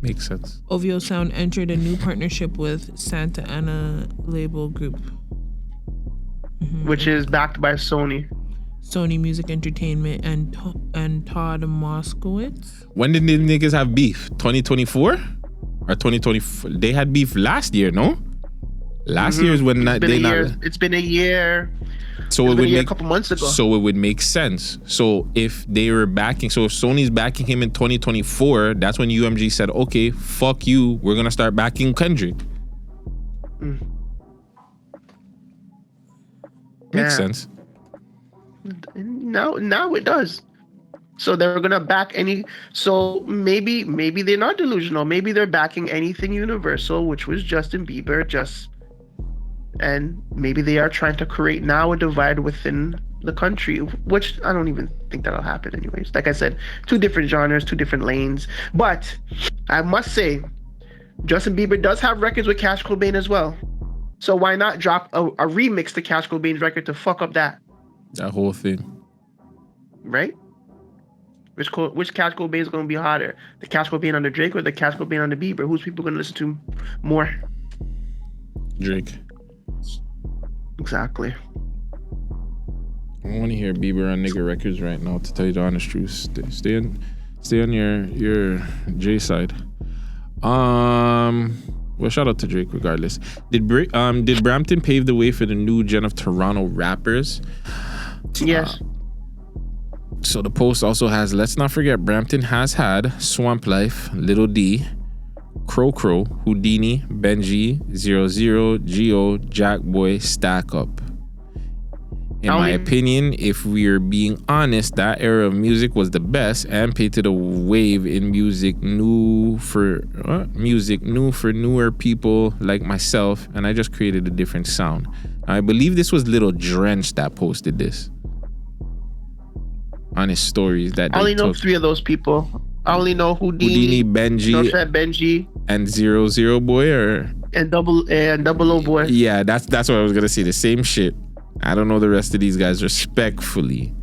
Makes sense. OVO Sound entered a new partnership with Santa Ana label group, which is backed by Sony Music Entertainment, and Todd Moskowitz. When did these niggas have beef? 2024 or 2024? They had beef last year, no? Last year is when it's been a year. So it would make a couple months ago. So it would make sense. So if they were backing, so if Sony's backing him in 2024, that's when UMG said, okay, fuck you, we're gonna start backing Kendrick. Makes sense. Now it does. So they're gonna back any. So maybe they're not delusional. Maybe they're backing anything universal, which was Justin Bieber. And maybe they are trying to create now a divide within the country, which I don't even think that'll happen anyways. Like I said, 2 different genres, 2 different lanes. But I must say, Justin Bieber does have records with Cash Cobain as well. So why not drop a remix to Cash Cobain's record to fuck up that whole thing? Right? Which Cash Cobain is going to be hotter? The Cash Cobain under Drake or the Cash Cobain under Bieber? Who's people going to listen to more? Drake. Exactly. I want to hear Bieber on nigga records right now, to tell you the honest truth. Stay on your J side. Well, shout out to Drake regardless. Did Brampton pave the way for the new gen of Toronto rappers? Yes. So the post also has, let's not forget, Brampton has had Swamp Life, Little D, Crow, Houdini, Benji, 00, Geo, Jackboy, Stack Up. In my opinion, if we're being honest, that era of music was the best and painted a wave in music new for newer people like myself, and I just created a different sound. I believe this was Little Drench that posted this on his stories that I only know 3 of those people. I only know Houdini, Benji, and 00 Boy and Double O Boy. Yeah, that's what I was gonna say. The same shit. I don't know the rest of these guys respectfully.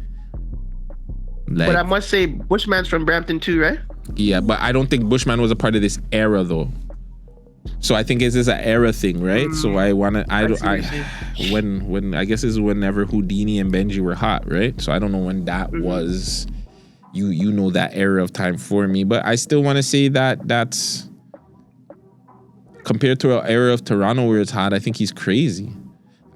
But I must say, Bushman's from Brampton too, right? Yeah, but I don't think Bushman was a part of this era though. So I think it's just an era thing, right? So when I guess it's whenever Houdini and Benji were hot, right? So I don't know when that was. You know that era of time for me, but I still want to say that that's compared to an era of Toronto where it's hot. I think he's crazy.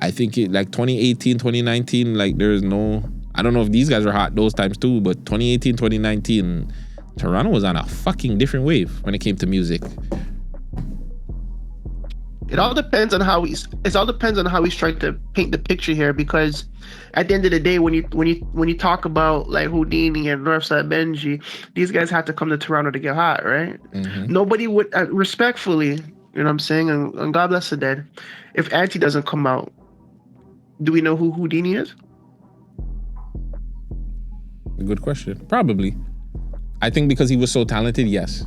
I think it like 2018, 2019, like there's no. I don't know if these guys were hot those times too, but 2018, 2019, Toronto was on a fucking different wave when it came to music. It all depends on how he's trying to paint the picture here, because at the end of the day, when you talk about like Houdini and Northside Benji, these guys had to come to Toronto to get hot, right? Nobody would respectfully, you know what I'm saying, and God bless the dead. If Auntie doesn't come out, do we know who Houdini is? A good question. Probably. I think because he was so talented, yes.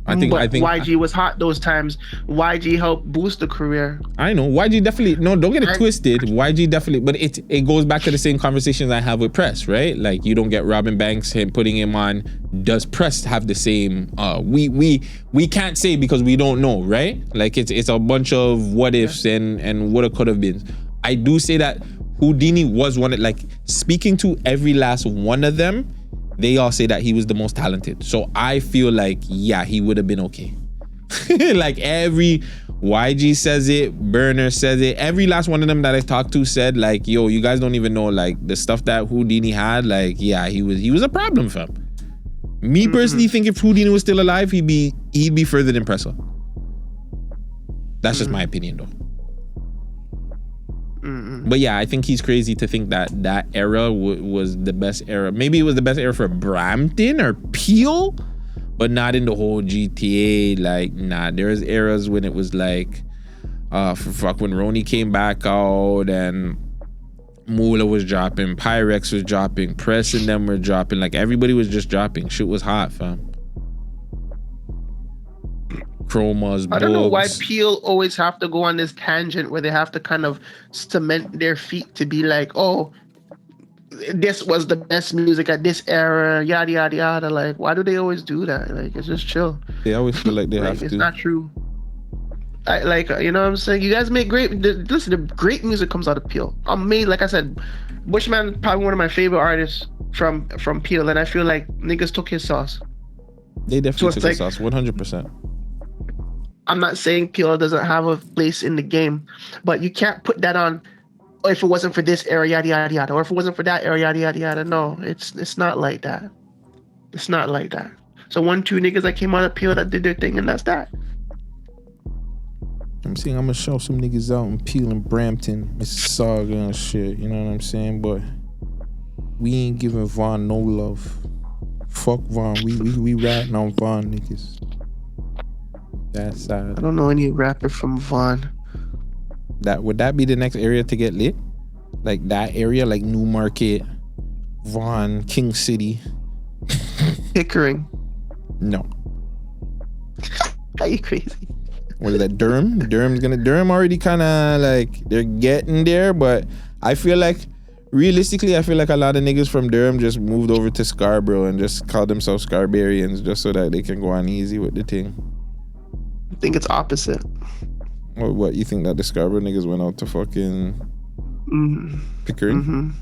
I think YG was hot those times. YG helped boost the career. I know YG definitely. No, don't get it twisted. YG definitely, but it goes back to the same conversations I have with Press, right? Like you don't get Robin Banks putting him on. Does Press have the same? We can't say because we don't know, right? Like it's a bunch of what ifs and what it could have been. I do say that Houdini was one. Like speaking to every last one of them, they all say that he was the most talented. So I feel like, yeah, he would have been okay. Like every YG says it, Burner says it. Every last one of them that I talked to said like, yo, you guys don't even know like the stuff that Houdini had. Like, yeah, he was a problem, fam. Me personally think if Houdini was still alive, he'd be further than Pressa. That's just my opinion though. But yeah, I think he's crazy to think that that era was the best era. Maybe it was the best era for Brampton or Peel, but not in the whole GTA. Like, nah, there's eras when it was like, when Roni came back out and Moolah was dropping, Pyrex was dropping, Press and them were dropping. Like everybody was just dropping. Shit was hot, fam. Chromas, I don't know why Peel always have to go on this tangent where they have to kind of cement their feet to be like, oh, this was the best music at this era, yada yada yada. Like, why do they always do that? Like, it's just chill. They always feel like they have to. It's not true. You know what I'm saying? You guys make great. Listen, the great music comes out of Peel. Like I said, Bushman probably one of my favorite artists from Peel, and I feel like niggas took his sauce. They definitely took his sauce, 100%. I'm not saying Peel doesn't have a place in the game, but you can't put that on. Oh, if it wasn't for this era, yada yada yada, or if it wasn't for that era, yada yada yada. No, it's not like that. It's not like that. So 1-2 niggas that came out of Peel that did their thing, and that's that. I'm saying I'm gonna show some niggas out in Peel and Brampton, Mississauga and shit. You know what I'm saying? But We ain't giving Vaughn no love. Fuck Vaughn. We ratting on Vaughn niggas. That's sad. I don't know any rapper from Vaughn. Would that be the next area to get lit? Like that area, like Newmarket, Vaughn, King City, Pickering. No. Are you crazy? What is that? Durham? Durham already kind of like they're getting there, but I feel like realistically, I feel like a lot of niggas from Durham just moved over to Scarborough and just called themselves Scarbarians just so that they can go on easy with the thing. I think it's opposite. Or what, you think that the Scarborough niggas went out to fucking Pickering?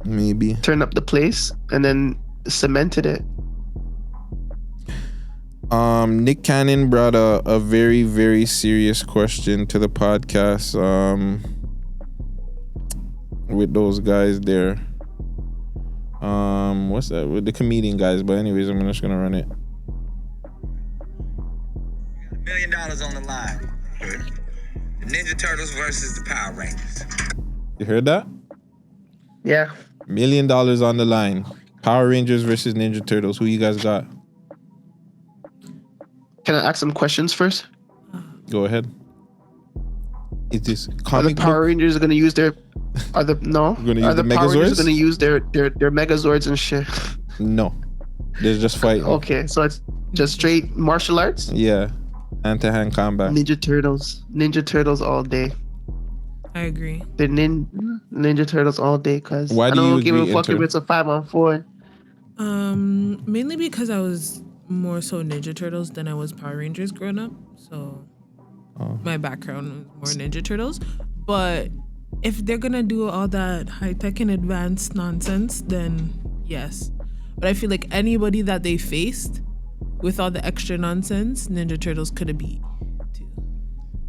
Maybe. Turned up the place and then cemented it. Nick Cannon brought a very, very serious question to the podcast with those guys there. What's that? With the comedian guys, but anyways, I'm just gonna run it. $1 million on the line. The Ninja Turtles versus the Power Rangers. You heard that? Yeah. $1 million on the line. Power Rangers versus Ninja Turtles. Who you guys got? Can I ask some questions first? Go ahead. Is this Are the Power Rangers going to use their? Are the Power Rangers going to use their Megazords and shit? No, they're just fighting. Okay, so it's just straight martial arts. Yeah, hand-to-hand combat. Ninja Turtles all day. I agree. The Ninja Turtles all day, cause Why I do don't you give a agree, fuck if Intern? it's a 5-on-4. Mainly because I was more so Ninja Turtles than I was Power Rangers growing up. So my background was more Ninja Turtles. But if they're gonna do all that high tech and advanced nonsense, then yes. But I feel like anybody that they faced with all the extra nonsense, Ninja Turtles could have beat too.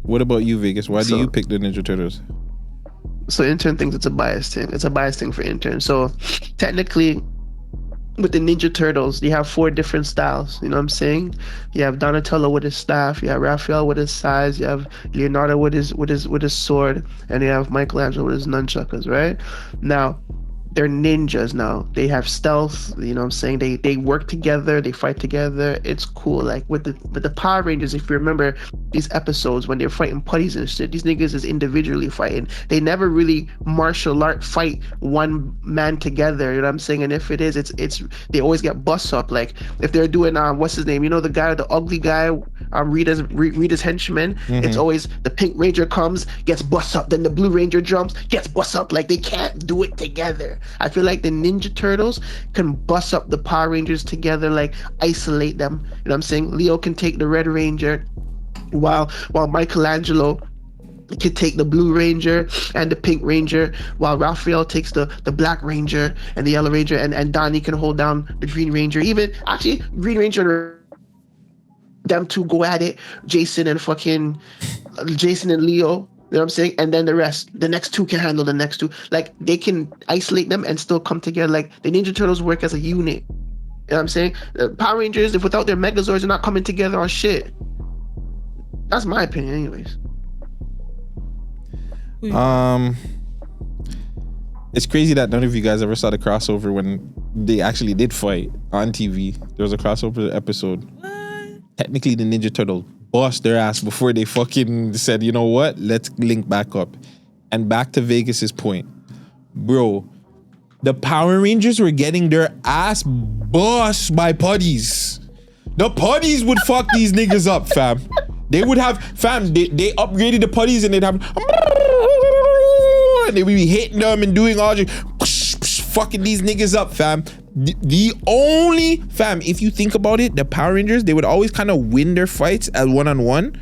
What about you, Vegas? Why do you pick the Ninja Turtles? So Intern thinks it's a bias thing. It's a bias thing for Intern. So technically, with the Ninja Turtles, you have 4 different styles. You know what I'm saying? You have Donatello with his staff. You have Raphael with his size. You have Leonardo with his sword, and you have Michelangelo with his nunchuckers. Right now, they're ninjas now. They have stealth. You know what I'm saying? They work together. They fight together. It's cool. Like with the Power Rangers, if you remember these episodes when they're fighting putties and shit, these niggas is individually fighting. They never really martial art fight one man together. You know what I'm saying? And if it is, it's they always get bust up. Like if they're doing what's his name? You know the guy, the ugly guy, Rita's henchman. It's always the Pink Ranger comes, gets bust up, then the Blue Ranger jumps, gets bust up. Like they can't do it together. I feel like the Ninja Turtles can bust up the Power Rangers together, like isolate them. You know what I'm saying? Leo can take the Red Ranger, while Michelangelo could take the Blue Ranger and the Pink Ranger, while Raphael takes the Black Ranger and the Yellow Ranger, and Donnie can hold down the Green Ranger. Even actually, Green Ranger, them two go at it. Jason and Leo. You know what I'm saying? And then the next 2 can handle the next 2. Like, they can isolate them and still come together. Like, the Ninja Turtles work as a unit. You know what I'm saying? The Power Rangers, if without their Megazords, they're not coming together on shit. That's my opinion, anyways. It's crazy that none of you guys ever saw the crossover when they actually did fight on TV. There was a crossover episode. Technically, the Ninja Turtles bust their ass before they fucking said, you know what, let's link back up. And back to Vegas's point, bro, the Power Rangers were getting their ass bust by putties. The putties would fuck these niggas up, fam. They would have, they upgraded the putties and they'd have, and they would be hitting them and doing all fucking these niggas up, fam. The only, fam, if you think about it, the Power Rangers, they would always kind of win their fights at 1-on-1,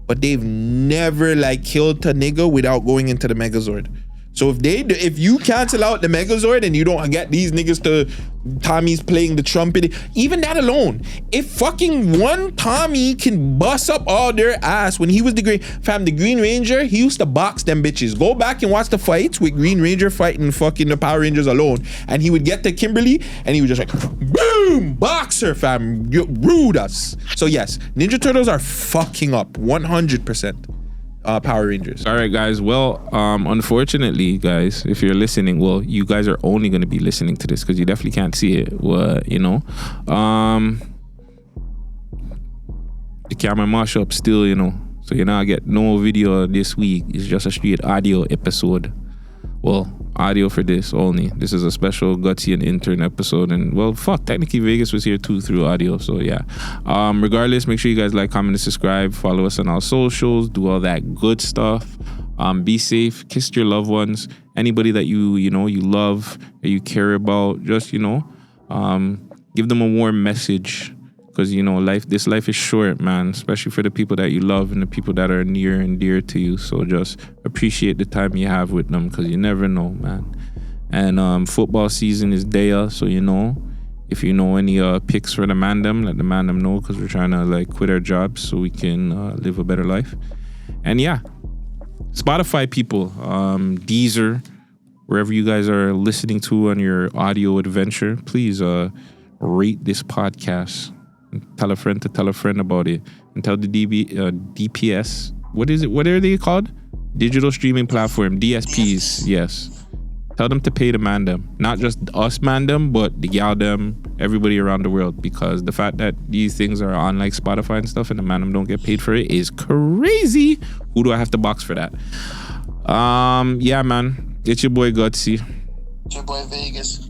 but they've never like killed a nigga without going into the Megazord. So if you cancel out the Megazord and you don't get these niggas to, Tommy's playing the trumpet, even that alone, if fucking one Tommy can bust up all their ass when he was the Green Ranger, he used to box them bitches. Go back and watch the fights with Green Ranger fighting fucking the Power Rangers alone, and he would get to Kimberly and he would just like, boom, boxer, fam, you rude us. So yes, Ninja Turtles are fucking up 100%. Power Rangers. All right, guys. Well, unfortunately, guys, if you're listening, well, you guys are only going to be listening to this because you definitely can't see it. You know, the camera mashup still, you know, so you're not get no video this week. It's just a straight audio episode. Well, audio for this only. This is a special Guttzy and Intern episode. And, well, fuck, technically Vagez was here too through audio. So, yeah. Regardless, make sure you guys like, comment, and subscribe. Follow us on our socials. Do all that good stuff. Be safe. Kiss your loved ones. Anybody that you love, that you care about, just, give them a warm message. Because, this life is short, man, especially for the people that you love and the people that are near and dear to you. So just appreciate the time you have with them because you never know, man. And football season is there. So, if you know any picks for the Man Dem, let the Man Dem know because we're trying to, quit our jobs so we can live a better life. And, yeah, Spotify people, Deezer, wherever you guys are listening to on your audio adventure, please rate this podcast. Tell a friend to tell a friend about it, and tell the DPS. What is it? What are they called? Digital streaming platform, DSPs. Yes. Tell them to pay the Man Dem, not just us Man Dem, but the gal dem, everybody around the world. Because the fact that these things are on like Spotify and stuff, and the Man Dem don't get paid for it is crazy. Who do I have to box for that? Yeah, man. It's your boy Guttzy. It's your boy Vagez.